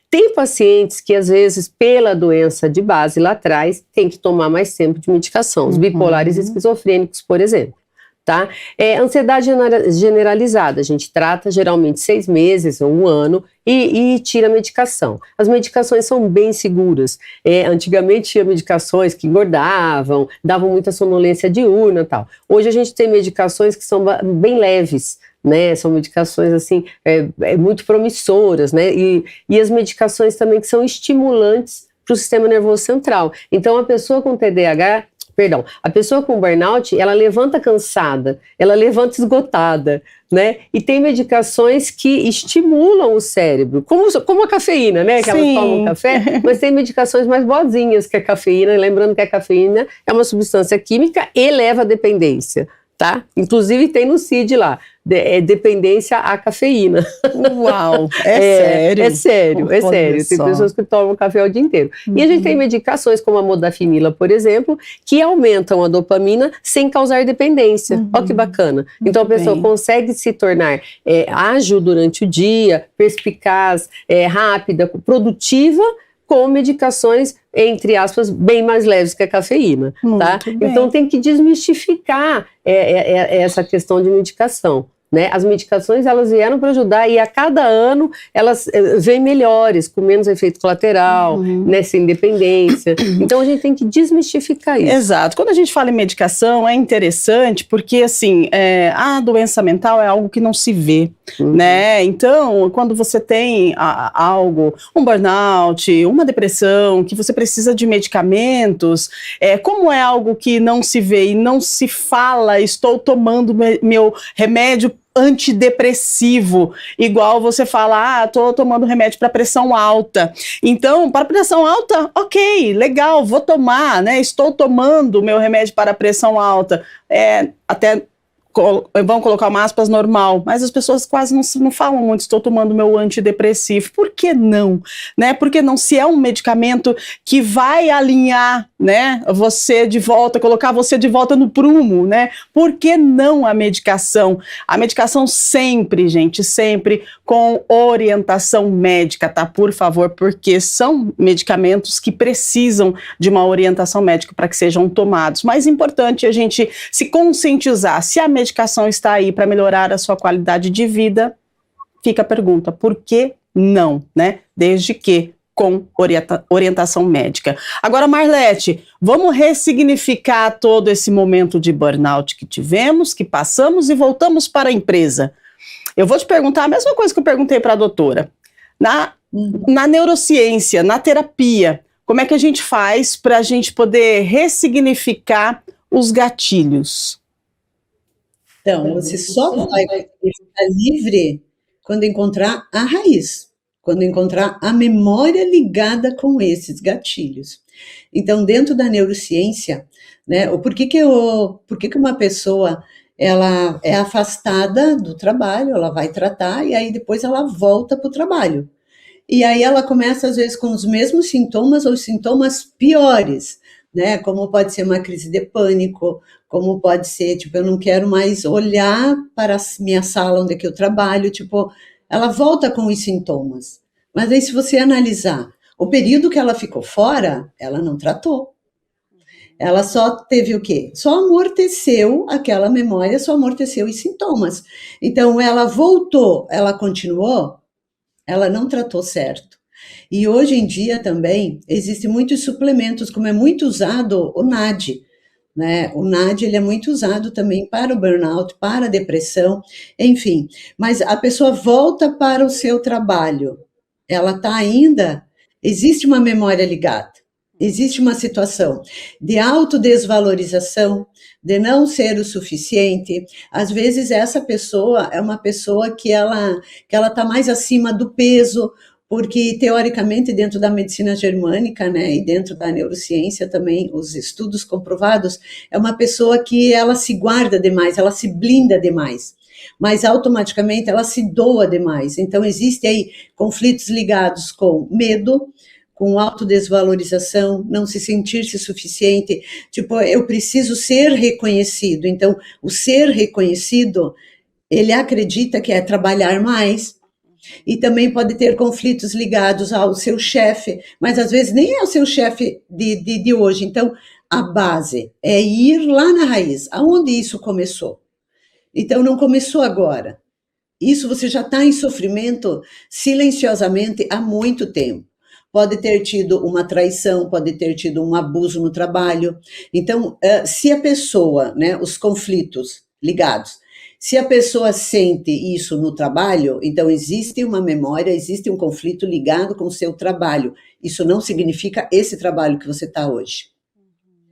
Tem pacientes que, às vezes, pela doença de base lá atrás, tem que tomar mais tempo de medicação. Os bipolares esquizofrênicos, por exemplo. Tá? Ansiedade generalizada, a gente trata geralmente 6 meses ou 1 ano e tira a medicação. As medicações são bem seguras. Antigamente tinha medicações que engordavam, davam muita sonolência diurna e tal. Hoje a gente tem medicações que são bem leves, né? São medicações assim, muito promissoras, né? E as medicações também que são estimulantes para o sistema nervoso central. Então a pessoa com a pessoa com burnout, ela levanta cansada, ela levanta esgotada, né? E tem medicações que estimulam o cérebro, como a cafeína, né? Que elas tomam café, mas tem medicações mais boazinhas que a cafeína, lembrando que a cafeína é uma substância química e leva à dependência, tá? Inclusive tem no CID lá, dependência à cafeína. Uau, sério? É sério. Tem pessoas que tomam café o dia inteiro. E a gente tem medicações como a modafinila, por exemplo, que aumentam a dopamina sem causar dependência. Olha que bacana. Então a pessoa consegue se tornar ágil durante o dia, perspicaz, rápida, produtiva, com medicações, entre aspas, bem mais leves que a cafeína, tá? Então tem que desmistificar essa questão de medicação, né? As medicações, elas vieram para ajudar e a cada ano elas vêm melhores, com menos efeito colateral, né, sem dependência. Então a gente tem que desmistificar isso. Exato. Quando a gente fala em medicação, é interessante porque, assim, a doença mental é algo que não se vê, né? Então, quando você tem um burnout, uma depressão, que você precisa de medicamentos, como é algo que não se vê e não se fala, estou tomando meu remédio antidepressivo, igual você fala, tô tomando remédio para pressão alta. Então, para pressão alta, ok, legal, vou tomar, né? Estou tomando meu remédio para pressão alta. Até vão colocar uma aspas normal, mas as pessoas quase não falam muito, estou tomando meu antidepressivo. Por que não? Né? Porque não, se é um medicamento que vai alinhar, né, você de volta, colocar você de volta no prumo, né? Por que não a medicação? A medicação sempre, gente, sempre com orientação médica, tá? Por favor, porque são medicamentos que precisam de uma orientação médica para que sejam tomados. Mais importante é a gente se conscientizar. Se a medicação está aí para melhorar a sua qualidade de vida, fica a pergunta, por que não, né? Desde que com orientação médica. Agora, Marlete, vamos ressignificar todo esse momento de burnout que tivemos, que passamos e voltamos para a empresa. Eu vou te perguntar a mesma coisa que eu perguntei para a doutora. Na neurociência, na terapia, como é que a gente faz para a gente poder ressignificar os gatilhos? Então, você só vai ficar livre quando encontrar a raiz, quando encontrar a memória ligada com esses gatilhos. Então, dentro da neurociência, né, por que uma pessoa ela é afastada do trabalho, ela vai tratar e aí depois ela volta para o trabalho. E aí ela começa, às vezes, com os mesmos sintomas ou sintomas piores, né? Como pode ser uma crise de pânico, como pode ser, tipo, eu não quero mais olhar para a minha sala onde é que eu trabalho, tipo, ela volta com os sintomas. Mas aí, se você analisar o período que ela ficou fora, ela não tratou. Ela só teve o quê? Só amorteceu aquela memória, só amorteceu os sintomas. Então, ela voltou, ela continuou, ela não tratou certo. E hoje em dia também existem muitos suplementos, como é muito usado o NAD, né? O NAD ele é muito usado também para o burnout, para a depressão, enfim. Mas a pessoa volta para o seu trabalho, ela está ainda, existe uma memória ligada, existe uma situação de autodesvalorização, de não ser o suficiente. Às vezes essa pessoa é uma pessoa que ela está mais acima do peso, porque, teoricamente, dentro da medicina germânica, né, e dentro da neurociência também, os estudos comprovados, é uma pessoa que ela se guarda demais, ela se blinda demais, mas automaticamente ela se doa demais. Então, existem aí conflitos ligados com medo, com autodesvalorização, não se sentir-se suficiente, tipo, eu preciso ser reconhecido. Então, o ser reconhecido, ele acredita que é trabalhar mais, e também pode ter conflitos ligados ao seu chefe, mas às vezes nem é o seu chefe de hoje. Então, a base é ir lá na raiz, aonde isso começou. Então, não começou agora. Isso você já está em sofrimento silenciosamente há muito tempo. Pode ter tido uma traição, pode ter tido um abuso no trabalho. Então, se a pessoa, né, os conflitos ligados, se a pessoa sente isso no trabalho, então existe uma memória, existe um conflito ligado com o seu trabalho. Isso não significa esse trabalho que você está hoje.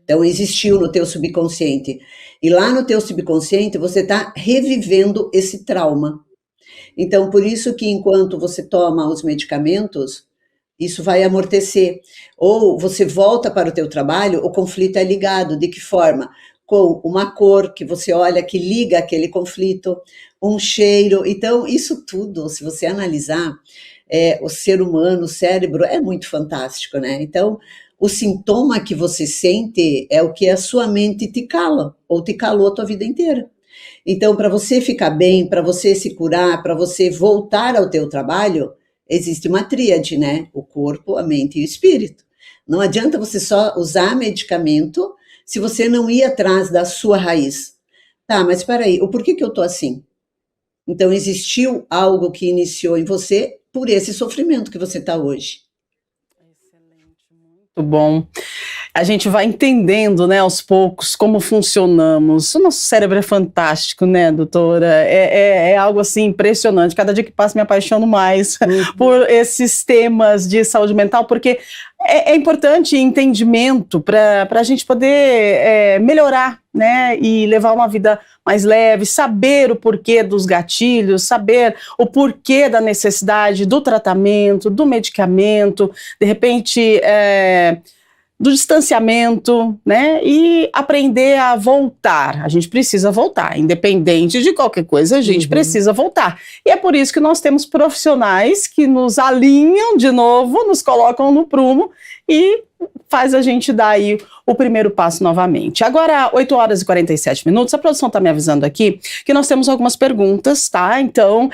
Então, existiu no teu subconsciente. E lá no teu subconsciente, você está revivendo esse trauma. Então, por isso que enquanto você toma os medicamentos, isso vai amortecer. Ou você volta para o teu trabalho, o conflito é ligado. De que forma? Com uma cor que você olha que liga aquele conflito, um cheiro. Então, isso tudo, se você analisar, o ser humano, o cérebro, é muito fantástico, né? Então, o sintoma que você sente é o que a sua mente te cala, ou te calou a tua vida inteira. Então, para você ficar bem, para você se curar, para você voltar ao teu trabalho, existe uma tríade, né? O corpo, a mente e o espírito. Não adianta você só usar medicamento se você não ir atrás da sua raiz. Tá, mas espera aí, o porquê que eu tô assim? Então, existiu algo que iniciou em você por esse sofrimento que você está hoje. Muito bom. A gente vai entendendo, né, aos poucos como funcionamos. O nosso cérebro é fantástico, né, doutora? É algo assim impressionante. Cada dia que passa me apaixono mais por esses temas de saúde mental, porque é importante entendimento para a gente poder melhorar, né, e levar uma vida mais leve, saber o porquê dos gatilhos, saber o porquê da necessidade do tratamento, do medicamento, de repente do distanciamento, né, e aprender a voltar. A gente precisa voltar, independente de qualquer coisa, a gente precisa voltar. E é por isso que nós temos profissionais que nos alinham de novo, nos colocam no prumo e faz a gente dar aí o primeiro passo novamente. Agora, 8 horas e 47 minutos, a produção está me avisando aqui que nós temos algumas perguntas, tá? Então,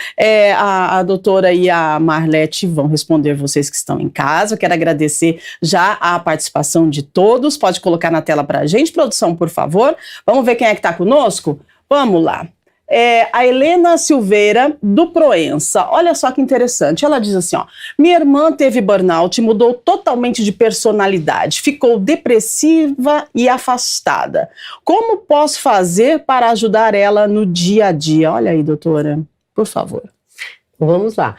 a doutora e a Marlete vão responder vocês que estão em casa. Eu quero agradecer já a participação de todos. Pode colocar na tela para a gente, produção, por favor. Vamos ver quem é que está conosco? Vamos lá. A Helena Silveira, do Proença. Olha só que interessante. Ela diz assim, ó: minha irmã teve burnout e mudou totalmente de personalidade. Ficou depressiva e afastada. Como posso fazer para ajudar ela no dia a dia? Olha aí, doutora, por favor. Vamos lá.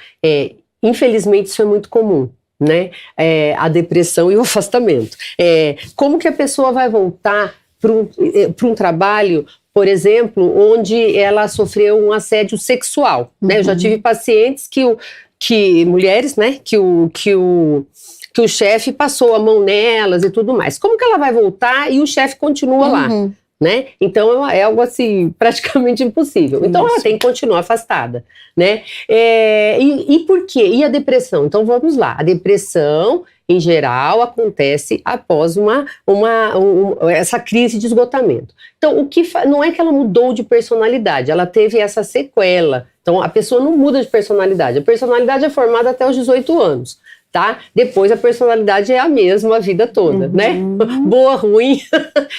Infelizmente, isso é muito comum, né? A depressão e o afastamento. Como que a pessoa vai voltar para um trabalho, por exemplo, onde ela sofreu um assédio sexual, né? Eu já tive pacientes mulheres, né, que o chefe passou a mão nelas e tudo mais. Como que ela vai voltar e o chefe continua lá, né? Então é algo assim praticamente impossível. Então ela tem que continuar afastada, né? E por quê? E a depressão? Então vamos lá. A depressão, em geral, acontece após essa crise de esgotamento. Então, não é que ela mudou de personalidade, ela teve essa sequela. Então, a pessoa não muda de personalidade. A personalidade é formada até os 18 anos, tá? Depois, a personalidade é a mesma a vida toda, né? Boa, ruim,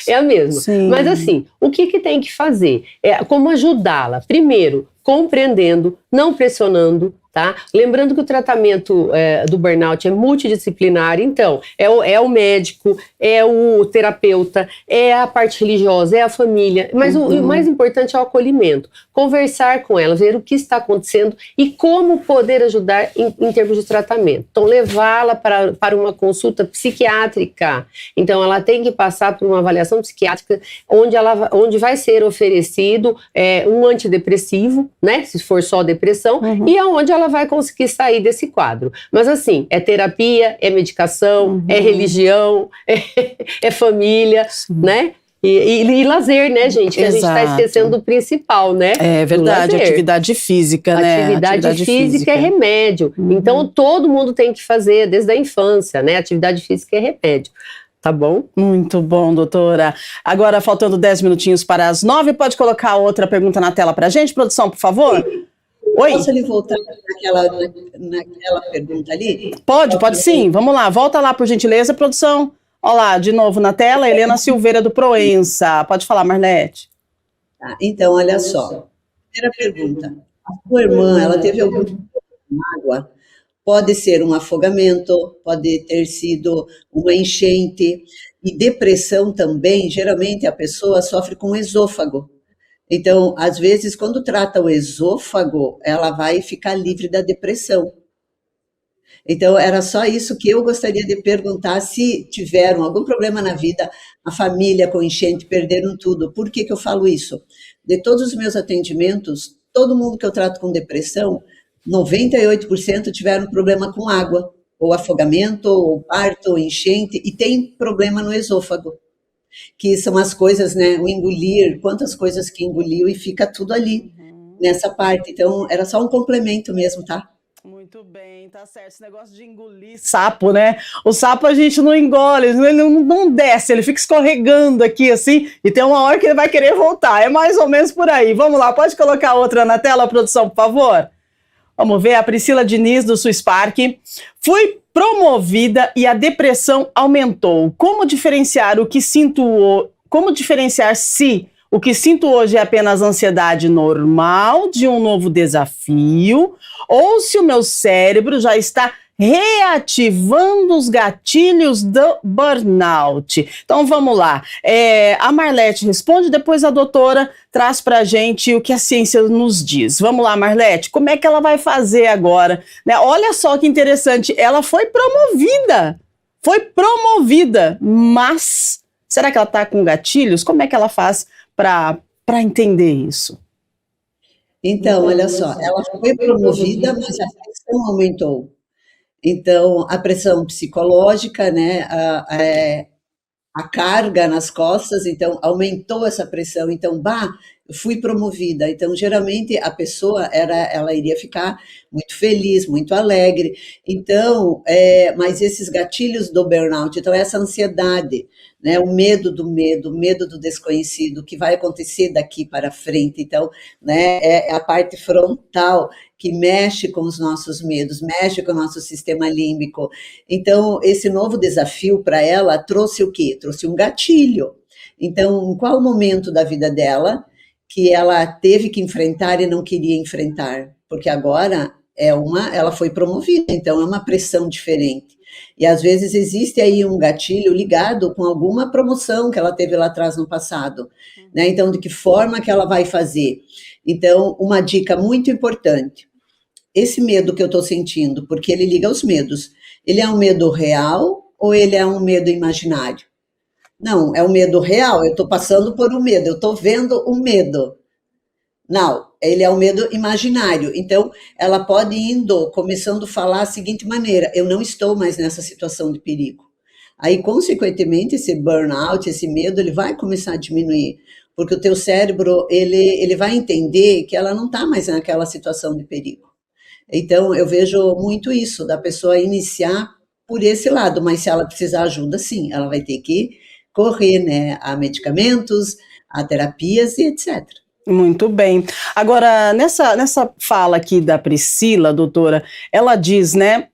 é a mesma. Sim. Mas, assim, o que tem que fazer? Como ajudá-la? Primeiro, compreendendo, não pressionando, tá? Lembrando que o tratamento do burnout é multidisciplinar, então é o médico, é o terapeuta, é a parte religiosa, é a família, mas o mais importante é o acolhimento, conversar com ela, ver o que está acontecendo e como poder ajudar em termos de tratamento. Então, levá-la para uma consulta psiquiátrica. Então, ela tem que passar por uma avaliação psiquiátrica onde vai ser oferecido um antidepressivo, né, se for só depressão, e aonde ela vai conseguir sair desse quadro. Mas assim, é terapia, é medicação, é religião, é família, né? E lazer, né, gente? Que a gente está Exato. esquecendo do principal, né? É verdade, atividade física, né? Atividade física é remédio. Então, todo mundo tem que fazer desde a infância, né? Atividade física é remédio. Tá bom? Muito bom, doutora. Agora, faltando 10 minutinhos para as 9, pode colocar outra pergunta na tela para a gente, produção, por favor? Oi? Posso ele voltar naquela pergunta ali? Pode sim. Vamos lá, volta lá, por gentileza, produção. Olha lá, de novo na tela, Helena Silveira do Proença. Pode falar, Marlete. Tá, então, olha só. Primeira pergunta. A sua irmã, ela teve algum problema com água? Pode ser um afogamento, pode ter sido uma enchente. E depressão também, geralmente a pessoa sofre com esôfago. Então, às vezes, quando trata o esôfago, ela vai ficar livre da depressão. Então, era só isso que eu gostaria de perguntar, se tiveram algum problema na vida, a família com enchente, perderam tudo. Por que que eu falo isso? De todos os meus atendimentos, todo mundo que eu trato com depressão, 98% tiveram problema com água, ou afogamento, ou parto, ou enchente, e tem problema no esôfago, que são as coisas, né, o engolir, quantas coisas que engoliu e fica tudo ali, nessa parte. Então, era só um complemento mesmo, tá? Muito bem, tá certo. Esse negócio de engolir sapo, né? O sapo a gente não engole, ele não desce, ele fica escorregando aqui assim, e tem uma hora que ele vai querer voltar. É mais ou menos por aí. Vamos lá, pode colocar outra na tela, produção, por favor? Vamos ver, a Priscila Diniz, do Swiss Park. Fui promovida e a depressão aumentou. Como diferenciar se o que sinto hoje é apenas ansiedade normal de um novo desafio, ou se o meu cérebro já está reativando os gatilhos do burnout? Então vamos lá. A Marlete responde, depois a doutora traz para a gente o que a ciência nos diz. Vamos lá, Marlete, como é que ela vai fazer agora? Né? Olha só que interessante, ela foi promovida, mas será que ela está com gatilhos? Como é que ela faz para entender isso? Então, olha só, ela foi promovida, mas a pressão aumentou. Então, a pressão psicológica, né, a carga nas costas, então aumentou essa pressão. Então, eu fui promovida. Então, geralmente a pessoa ela iria ficar muito feliz, muito alegre. Então, mas esses gatilhos do burnout, então essa ansiedade, né, o medo do desconhecido, o que vai acontecer daqui para frente. Então, né, é a parte frontal que mexe com os nossos medos, mexe com o nosso sistema límbico. Então, esse novo desafio para ela trouxe o quê? Trouxe um gatilho. Então, em qual momento da vida dela que ela teve que enfrentar e não queria enfrentar? Porque agora ela foi promovida, então é uma pressão diferente. E às vezes existe aí um gatilho ligado com alguma promoção que ela teve lá atrás no passado, né? Então, de que forma que ela vai fazer? Então, uma dica muito importante: esse medo que eu estou sentindo, porque ele liga aos medos, ele é um medo real ou ele é um medo imaginário? Não, é um medo real, eu estou passando por um medo, eu estou vendo um medo. Não, ele é um medo imaginário. Então, ela pode começando a falar a seguinte maneira: eu não estou mais nessa situação de perigo. Aí, consequentemente, esse burnout, esse medo, ele vai começar a diminuir, porque o teu cérebro, ele vai entender que ela não está mais naquela situação de perigo. Então, eu vejo muito isso, da pessoa iniciar por esse lado, mas se ela precisar de ajuda, sim, ela vai ter que correr, né, a medicamentos, a terapias e etc. Muito bem. Agora, nessa fala aqui da Priscila, doutora, ela diz, né,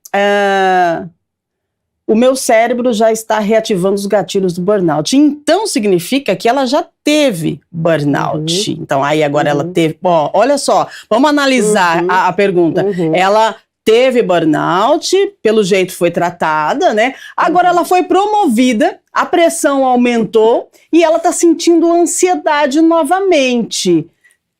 o meu cérebro já está reativando os gatilhos do burnout. Então, significa que ela já teve burnout. Então, aí agora ela teve... olha só, vamos analisar a pergunta. Ela teve burnout, pelo jeito foi tratada, né? Agora ela foi promovida, a pressão aumentou e ela está sentindo ansiedade novamente.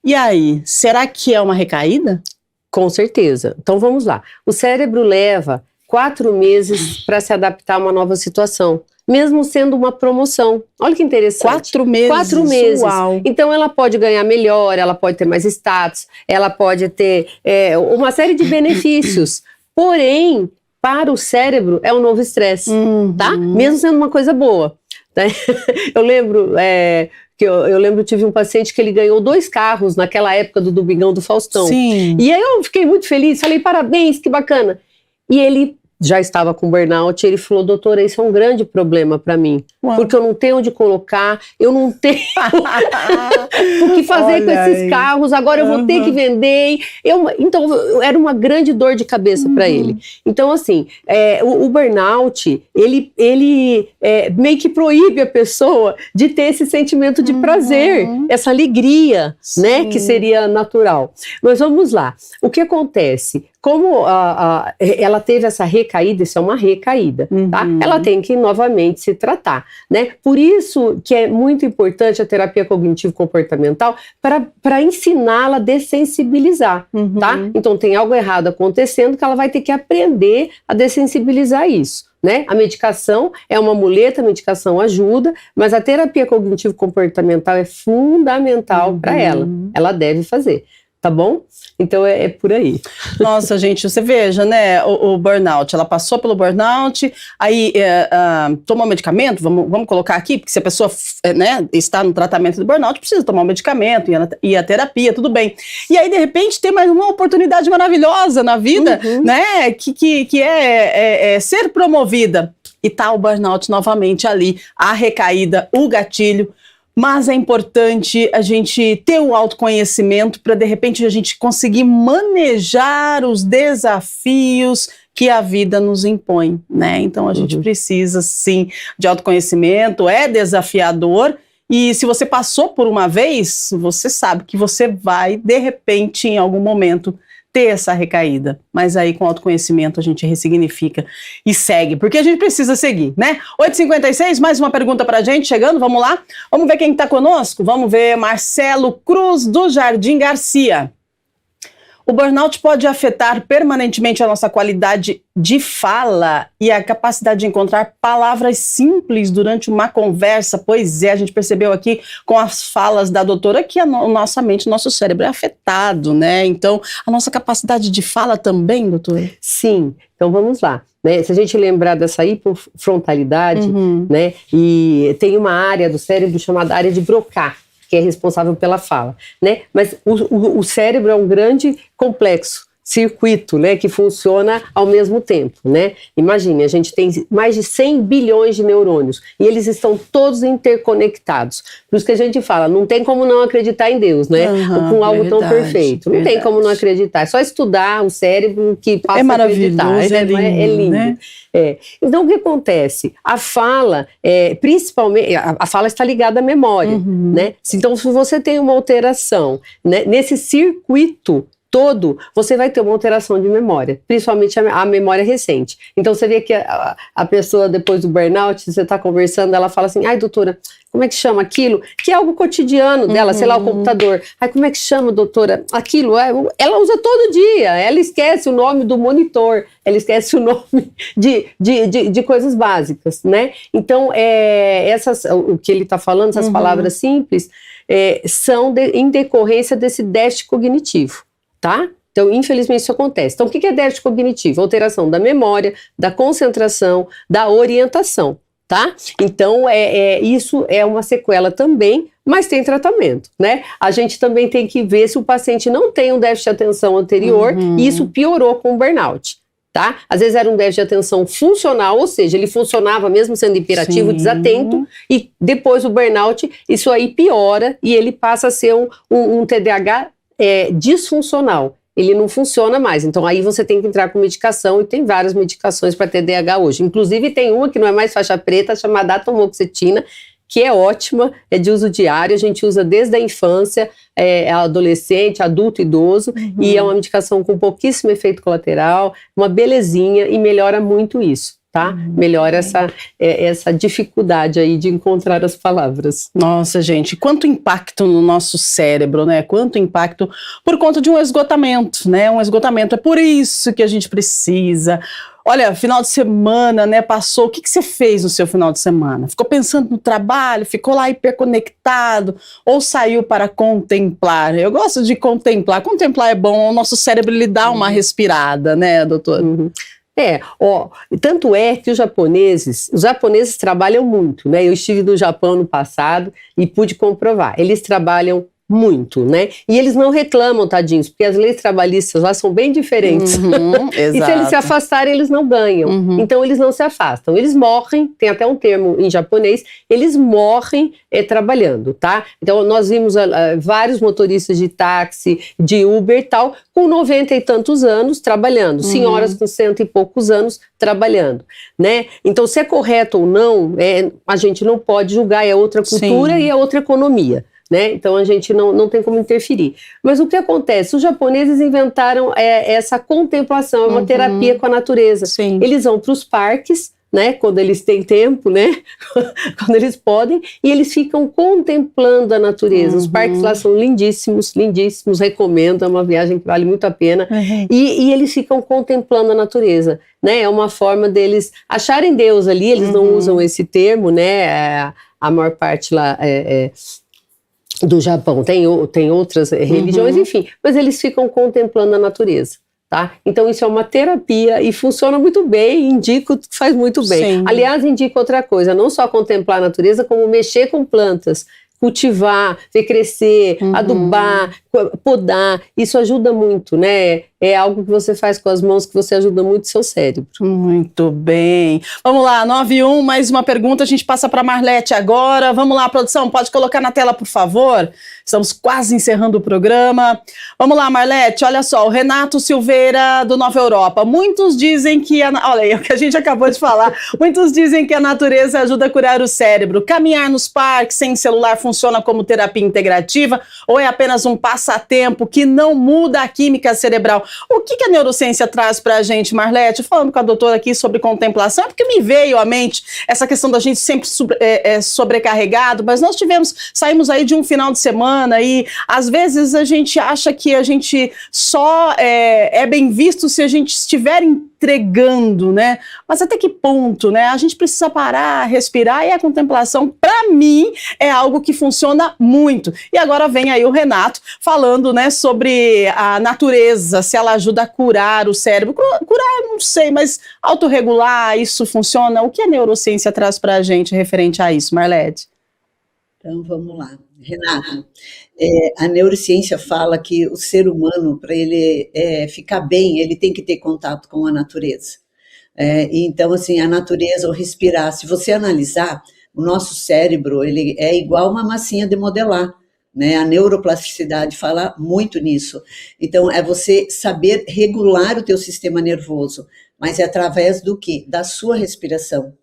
E aí, será que é uma recaída? Com certeza. Então vamos lá. O cérebro leva 4 meses para se adaptar a uma nova situação, mesmo sendo uma promoção. Olha que interessante. 4 meses? 4 meses. Uau. Então ela pode ganhar melhor, ela pode ter mais status, ela pode ter uma série de benefícios. Porém, para o cérebro é um novo estresse, tá? Mesmo sendo uma coisa boa. Né? Eu lembro eu tive um paciente que ele ganhou 2 carros naquela época do Domingão do Faustão. Sim. E aí eu fiquei muito feliz, falei, parabéns, que bacana. E ele já estava com burnout, ele falou, doutora, isso é um grande problema para mim, porque eu não tenho onde colocar, eu não tenho o que fazer com esses carros, agora eu vou ter que vender. Então, era uma grande dor de cabeça para ele. Então, assim, o burnout, ele meio que proíbe a pessoa de ter esse sentimento de prazer, essa alegria, né, que seria natural. Mas vamos lá, o que acontece? Como ela teve essa recaída, isso é uma recaída, tá? Ela tem que novamente se tratar, né? Por isso que é muito importante a terapia cognitivo-comportamental para ensiná-la a dessensibilizar, tá? Então tem algo errado acontecendo que ela vai ter que aprender a dessensibilizar isso, né? A medicação é uma muleta, a medicação ajuda, mas a terapia cognitivo-comportamental é fundamental para ela. Ela deve fazer. Tá bom? Então é por aí. Nossa, gente, você veja, né, o burnout, ela passou pelo burnout, aí tomou medicamento, vamos colocar aqui, porque se a pessoa está no tratamento do burnout, precisa tomar um medicamento, ir à terapia, tudo bem. E aí, de repente, tem mais uma oportunidade maravilhosa na vida, né, que é ser promovida. E tá o burnout novamente ali, a recaída, o gatilho. Mas é importante a gente ter o autoconhecimento para, de repente, a gente conseguir manejar os desafios que a vida nos impõe, né? Então, a gente precisa, sim, de autoconhecimento, é desafiador. E se você passou por uma vez, você sabe que você vai, de repente, em algum momento, ter essa recaída, mas aí com autoconhecimento a gente ressignifica e segue, porque a gente precisa seguir, né? 8h56, mais uma pergunta pra gente chegando, vamos lá? Vamos ver quem tá conosco? Vamos ver Marcelo Cruz do Jardim Garcia. O burnout pode afetar permanentemente a nossa qualidade de fala e a capacidade de encontrar palavras simples durante uma conversa. Pois é, a gente percebeu aqui com as falas da doutora que a nossa mente, o nosso cérebro é afetado, né? Então, a nossa capacidade de fala também, doutora? Sim, então vamos lá. Né? Se a gente lembrar dessa hipofrontalidade, né? E tem uma área do cérebro chamada área de Broca, que é responsável pela fala, né? Mas o cérebro é um grande complexo, circuito, né, que funciona ao mesmo tempo, né? Imagine, a gente tem mais de 100 bilhões de neurônios e eles estão todos interconectados. Por isso que a gente fala, não tem como não acreditar em Deus, né? Ou com algo tão perfeito. Não tem como não acreditar. É só estudar um cérebro que passa a acreditar. É lindo. Né? Então, o que acontece? A fala, principalmente, a fala está ligada à memória, né? Então, se você tem uma alteração, né, nesse circuito todo, você vai ter uma alteração de memória, principalmente a memória recente. Então você vê que a pessoa depois do burnout, você está conversando, ela fala assim, ai doutora, como é que chama aquilo? Que é algo cotidiano dela, sei lá, o computador. Ai, como é que chama, doutora? Aquilo, ela usa todo dia, ela esquece o nome do monitor, ela esquece o nome de coisas básicas, né? Então, o que ele está falando, essas palavras simples, são em decorrência desse déficit cognitivo. Tá? Então, infelizmente, isso acontece. Então, o que é déficit cognitivo? Alteração da memória, da concentração, da orientação, tá? Então, isso é uma sequela também, mas tem tratamento, né? A gente também tem que ver se o paciente não tem um déficit de atenção anterior e isso piorou com o burnout. Tá? Às vezes era um déficit de atenção funcional, ou seja, ele funcionava mesmo sendo hiperativo, desatento, e depois o burnout, isso aí piora e ele passa a ser um TDAH disfuncional, ele não funciona mais, então aí você tem que entrar com medicação e tem várias medicações para TDAH hoje, inclusive tem uma que não é mais faixa preta, chamada atomoxetina, que é ótima, é de uso diário, a gente usa desde a infância, adolescente, adulto, idoso, e é uma medicação com pouquíssimo efeito colateral, uma belezinha e melhora muito isso. Tá? Melhora essa dificuldade aí de encontrar as palavras. Nossa, gente, quanto impacto no nosso cérebro, né? Quanto impacto por conta de um esgotamento, né? Um esgotamento. É por isso que a gente precisa. Olha, final de semana, né? Passou. O que você fez no seu final de semana? Ficou pensando no trabalho? Ficou lá hiperconectado? Ou saiu para contemplar? Eu gosto de contemplar. Contemplar é bom. O nosso cérebro lhe dá uma respirada, né, doutor? Tanto é que os japoneses trabalham muito, né? Eu estive no Japão no passado e pude comprovar. Eles trabalham muito, né? E eles não reclamam, tadinhos, porque as leis trabalhistas lá são bem diferentes. E se eles se afastarem, eles não ganham. Então, eles não se afastam. Eles morrem, tem até um termo em japonês, eles morrem trabalhando, tá? Então, nós vimos vários motoristas de táxi, de Uber e tal, com 90 e tantos anos trabalhando. Senhoras com 100 e poucos anos trabalhando, né? Então, se é correto ou não, a gente não pode julgar, é outra cultura e é outra economia. Né? Então a gente não tem como interferir. Mas o que acontece? Os japoneses inventaram essa contemplação, é uma terapia com a natureza. Sim. Eles vão para os parques, né? Quando eles têm tempo, né? Quando eles podem, e eles ficam contemplando a natureza. Os parques lá são lindíssimos, lindíssimos, recomendo, é uma viagem que vale muito a pena. E eles ficam contemplando a natureza, né? É uma forma deles acharem Deus ali, eles não usam esse termo, né? A maior parte lá do Japão, tem outras religiões, enfim, mas eles ficam contemplando a natureza, tá? Então isso é uma terapia e funciona muito bem, indico que faz muito bem. Sim. Aliás, indico outra coisa, não só contemplar a natureza, como mexer com plantas, cultivar, ver crescer, adubar, podar, isso ajuda muito, né? É algo que você faz com as mãos que você ajuda muito o seu cérebro. Muito bem. Vamos lá, 9-1, mais uma pergunta, a gente passa para Marlete agora. Vamos lá, produção, pode colocar na tela, por favor? Estamos quase encerrando o programa. Vamos lá, Marlete, olha só, o Renato Silveira, do Nova Europa. Muitos dizem que, olha aí, o que a gente acabou de falar, muitos dizem que a natureza ajuda a curar o cérebro. Caminhar nos parques sem celular funciona como terapia integrativa ou é apenas um passatempo que não muda a química cerebral? O que a neurociência traz para a gente, Marlete? Falando com a doutora aqui sobre contemplação, é porque me veio à mente essa questão da gente sempre sobrecarregado, mas nós saímos aí de um final de semana e às vezes a gente acha que a gente só é bem visto se a gente estiver entregando, né? Mas até que ponto, né? A gente precisa parar, respirar e a contemplação, para mim, é algo que funciona muito. E agora vem aí o Renato falando, né, sobre a natureza, se ela ajuda a curar o cérebro. Curar, não sei, mas autorregular, isso funciona? O que a neurociência traz para a gente referente a isso, Marlete? Então, vamos lá. Renato, a neurociência fala que o ser humano, para ele ficar bem, ele tem que ter contato com a natureza. Então, assim, a natureza, o respirar, se você analisar, o nosso cérebro, ele é igual uma massinha de modelar, né? A neuroplasticidade fala muito nisso. Então, é você saber regular o teu sistema nervoso, mas é através do quê? Da sua respiração.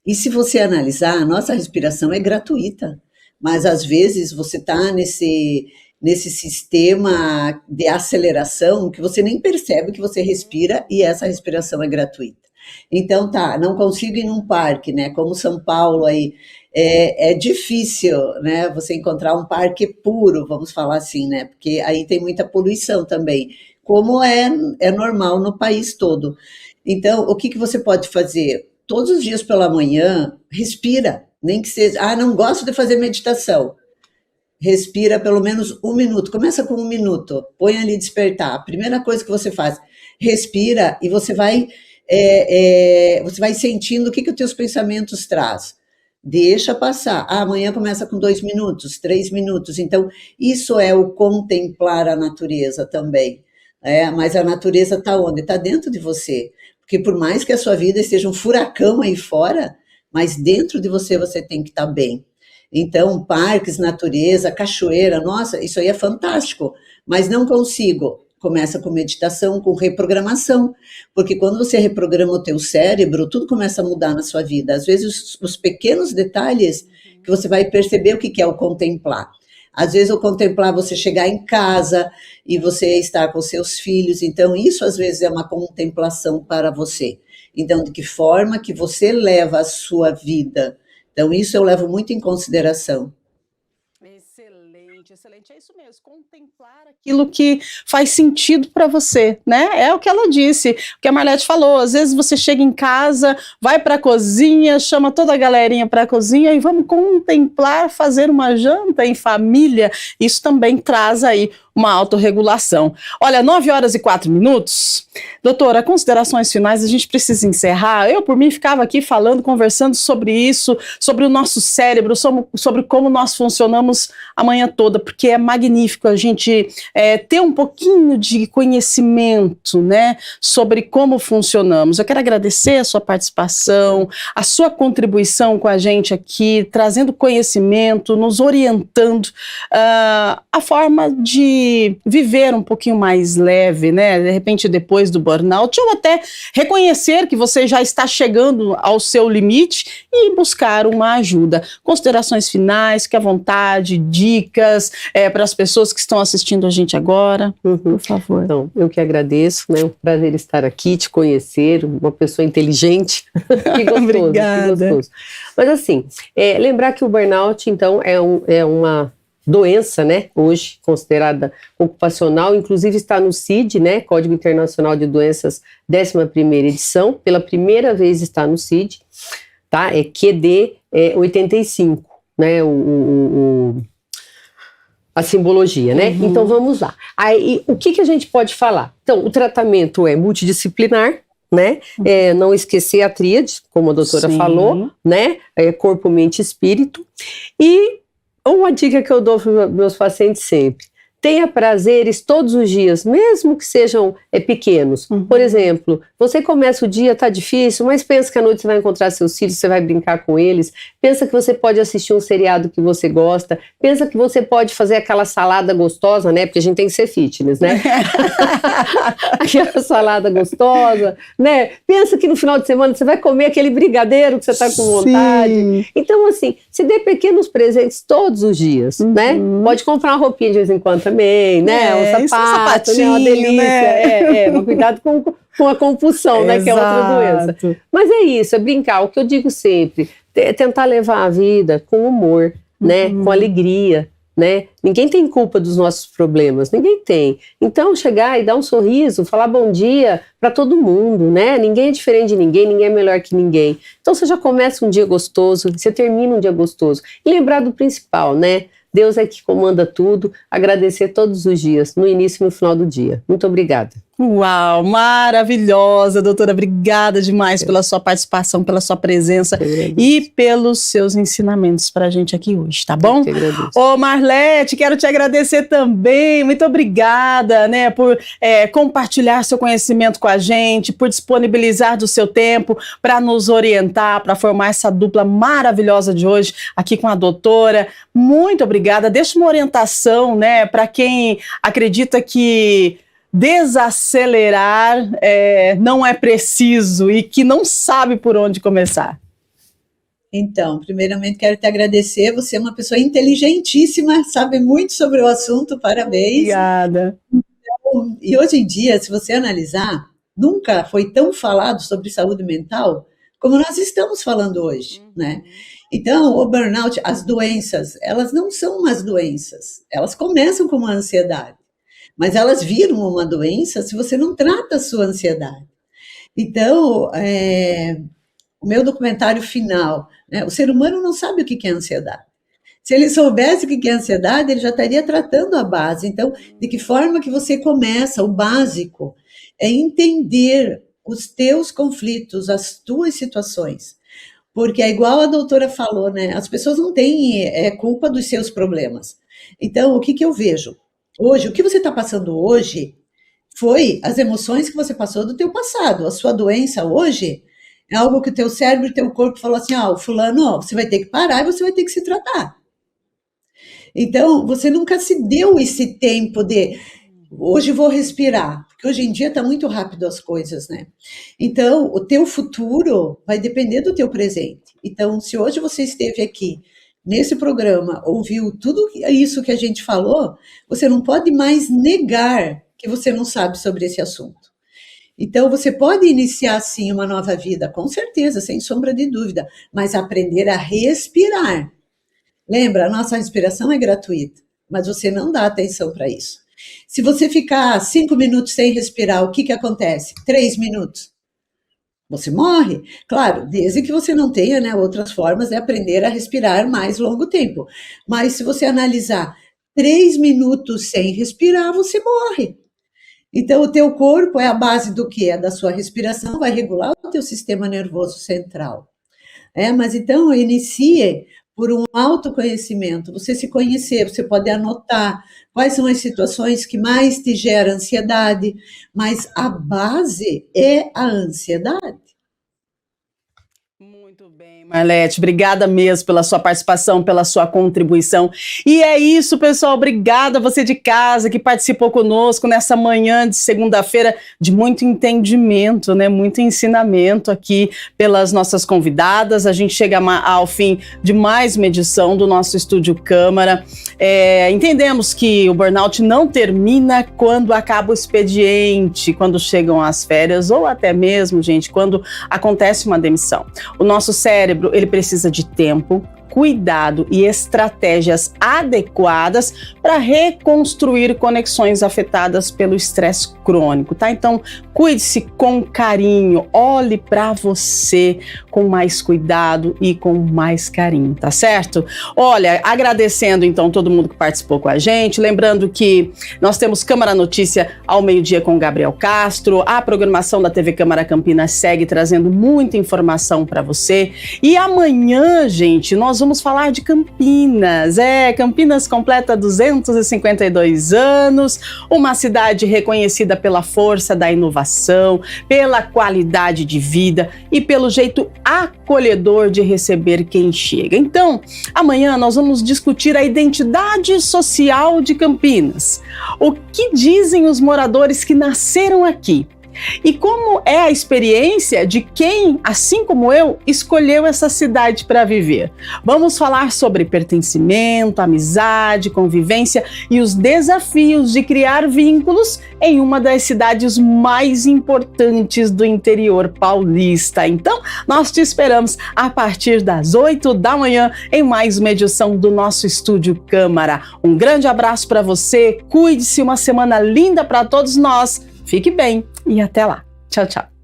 E se você analisar, a nossa respiração é gratuita, mas às vezes você está nesse sistema de aceleração que você nem percebe que você respira e essa respiração é gratuita. Então não consigo ir num parque, né? Como São Paulo aí, é difícil, né? Você encontrar um parque puro, vamos falar assim, né? Porque aí tem muita poluição também, como é normal no país todo. Então, o que você pode fazer? Todos os dias pela manhã, respira, nem que seja, não gosto de fazer meditação. Respira pelo menos 1 minuto, começa com 1 minuto, põe ali despertar. A primeira coisa que você faz, respira e você vai sentindo o que os teus pensamentos traz. Deixa passar. Amanhã começa com 2 minutos, 3 minutos. Então, isso é o contemplar a natureza também. Mas a natureza está onde? Está dentro de você. Porque por mais que a sua vida esteja um furacão aí fora, mas dentro de você tem que estar bem. Então, parques, natureza, cachoeira, nossa, isso aí é fantástico. Mas não consigo. Começa com meditação, com reprogramação, porque quando você reprograma o teu cérebro, tudo começa a mudar na sua vida. Às vezes, os pequenos detalhes que você vai perceber o que é o contemplar. Às vezes, o contemplar você chegar em casa e você estar com seus filhos. Então, isso às vezes é uma contemplação para você. Então, de que forma que você leva a sua vida? Então, isso eu levo muito em consideração. Excelente, excelente. Excelente, é isso mesmo, contemplar aquilo que faz sentido para você, né? É o que ela disse, o que a Marlete falou, às vezes você chega em casa, vai para a cozinha, chama toda a galerinha para a cozinha e vamos contemplar, fazer uma janta em família, isso também traz aí uma autorregulação. Olha, 9h04. Doutora, considerações finais, a gente precisa encerrar. Eu, por mim, ficava aqui falando, conversando sobre isso, sobre o nosso cérebro, sobre como nós funcionamos a manhã toda, porque é magnífico a gente ter um pouquinho de conhecimento, né, sobre como funcionamos. Eu quero agradecer a sua participação, a sua contribuição com a gente aqui, trazendo conhecimento, nos orientando a forma de viver um pouquinho mais leve, né? De repente depois do burnout, ou até reconhecer que você já está chegando ao seu limite e buscar uma ajuda. Considerações finais, fique à vontade, dicas para as pessoas que estão assistindo a gente agora, por favor. Então, eu que agradeço, né? É um prazer estar aqui, te conhecer, uma pessoa inteligente. Que gostoso, Obrigada. Que gostoso. Mas assim, lembrar que o burnout, então, é uma doença, né, hoje considerada ocupacional, inclusive está no CID, né, Código Internacional de Doenças, 11ª edição, pela primeira vez está no CID, tá, é QD 85, né, a simbologia, né, Então vamos lá. Aí, o que a gente pode falar? Então, o tratamento é multidisciplinar, né, não esquecer a tríade, como a doutora falou, né, corpo, mente e espírito, e uma dica que eu dou para os meus pacientes sempre: tenha prazeres todos os dias, mesmo que sejam pequenos. Por exemplo, você começa o dia, tá difícil, mas pensa que à noite você vai encontrar seus filhos, você vai brincar com eles, pensa que você pode assistir um seriado que você gosta, pensa que você pode fazer aquela salada gostosa, né, porque a gente tem que ser fitness, né? Aquela salada gostosa, né? Pensa que no final de semana você vai comer aquele brigadeiro que você tá com vontade. Então, assim, se dê pequenos presentes todos os dias, né? Pode comprar uma roupinha de vez em quando também, né? Um sapato, né? Uma delícia. Né? Mas cuidado com a compulsão, né? Que é outra doença. Mas é isso, é brincar. O que eu digo sempre, tentar levar a vida com humor, né? Com alegria, né? Ninguém tem culpa dos nossos problemas, ninguém tem. Então, chegar e dar um sorriso, falar bom dia para todo mundo, né? Ninguém é diferente de ninguém, ninguém é melhor que ninguém. Então, você já começa um dia gostoso, você termina um dia gostoso. E lembrar do principal, né? Deus é que comanda tudo, agradecer todos os dias, no início e no final do dia. Muito obrigada. Uau, maravilhosa, doutora. Obrigada demais pela sua participação, pela sua presença e pelos seus ensinamentos para a gente aqui hoje, tá bom? Ô Marlete, quero te agradecer também. Muito obrigada, né, por compartilhar seu conhecimento com a gente, por disponibilizar do seu tempo para nos orientar, para formar essa dupla maravilhosa de hoje aqui com a doutora. Muito obrigada. Deixa uma orientação, né, para quem acredita que desacelerar não é preciso e que não sabe por onde começar. Então, primeiramente quero te agradecer, você é uma pessoa inteligentíssima, sabe muito sobre o assunto, parabéns. Obrigada. E hoje em dia, se você analisar, nunca foi tão falado sobre saúde mental como nós estamos falando hoje, né? Então, o burnout, as doenças, elas não são umas doenças, elas começam com uma ansiedade. Mas elas viram uma doença se você não trata a sua ansiedade. Então, o meu documentário final, né, o ser humano não sabe o que é ansiedade. Se ele soubesse o que é ansiedade, ele já estaria tratando a base. Então, de que forma que você começa? O básico é entender os teus conflitos, as tuas situações. Porque é igual a doutora falou, né? As pessoas não têm culpa dos seus problemas. Então, o que eu vejo? Hoje, o que você está passando hoje foi as emoções que você passou do teu passado. A sua doença hoje é algo que o teu cérebro e o teu corpo falou assim, fulano, você vai ter que parar e você vai ter que se tratar. Então, você nunca se deu esse tempo de, hoje vou respirar, porque hoje em dia está muito rápido as coisas, né? Então, o teu futuro vai depender do teu presente. Então, se hoje você esteve aqui, nesse programa, ouviu tudo isso que a gente falou, você não pode mais negar que você não sabe sobre esse assunto. Então, você pode iniciar, sim, uma nova vida, com certeza, sem sombra de dúvida, mas aprender a respirar. Lembra, a nossa respiração é gratuita. mas você não dá atenção para isso. Se você ficar 5 minutos sem respirar, o que acontece? 3 minutos. Você morre. Claro, desde que você não tenha, né, outras formas de aprender a respirar mais longo tempo. Mas se você analisar 3 minutos sem respirar, você morre. Então, o teu corpo é a base do quê? É da sua respiração, vai regular o teu sistema nervoso central. Mas então, inicie por um autoconhecimento, você se conhecer, você pode anotar quais são as situações que mais te geram ansiedade, mas a base é a ansiedade. Muito bem, Marlete, obrigada mesmo pela sua participação, pela sua contribuição. E é isso, pessoal, obrigada a você de casa que participou conosco nessa manhã de segunda-feira de muito entendimento, né, muito ensinamento aqui pelas nossas convidadas. A gente chega ao fim de mais uma edição do nosso Estúdio Câmara. Entendemos que o burnout não termina quando acaba o expediente, quando chegam as férias ou até mesmo, gente, quando acontece uma demissão. O nosso cérebro, ele precisa de tempo, cuidado e estratégias adequadas para reconstruir conexões afetadas pelo estresse crônico, tá? Então, cuide-se com carinho, olhe para você com mais cuidado e com mais carinho, tá certo? Olha, agradecendo então todo mundo que participou com a gente, lembrando que nós temos Câmara Notícia ao meio-dia com Gabriel Castro, a programação da TV Câmara Campinas segue trazendo muita informação para você e amanhã, gente, nós vamos falar de Campinas. Campinas completa 252 anos, uma cidade reconhecida pela força da inovação, pela qualidade de vida e pelo jeito acolhedor de receber quem chega. Então, amanhã nós vamos discutir a identidade social de Campinas. O que dizem os moradores que nasceram aqui? E como é a experiência de quem, assim como eu, escolheu essa cidade para viver? Vamos falar sobre pertencimento, amizade, convivência e os desafios de criar vínculos em uma das cidades mais importantes do interior paulista. Então, nós te esperamos a partir das 8 da manhã em mais uma edição do nosso Estúdio Câmara. Um grande abraço para você, cuide-se, uma semana linda para todos nós. Fique bem e até lá. Tchau, tchau.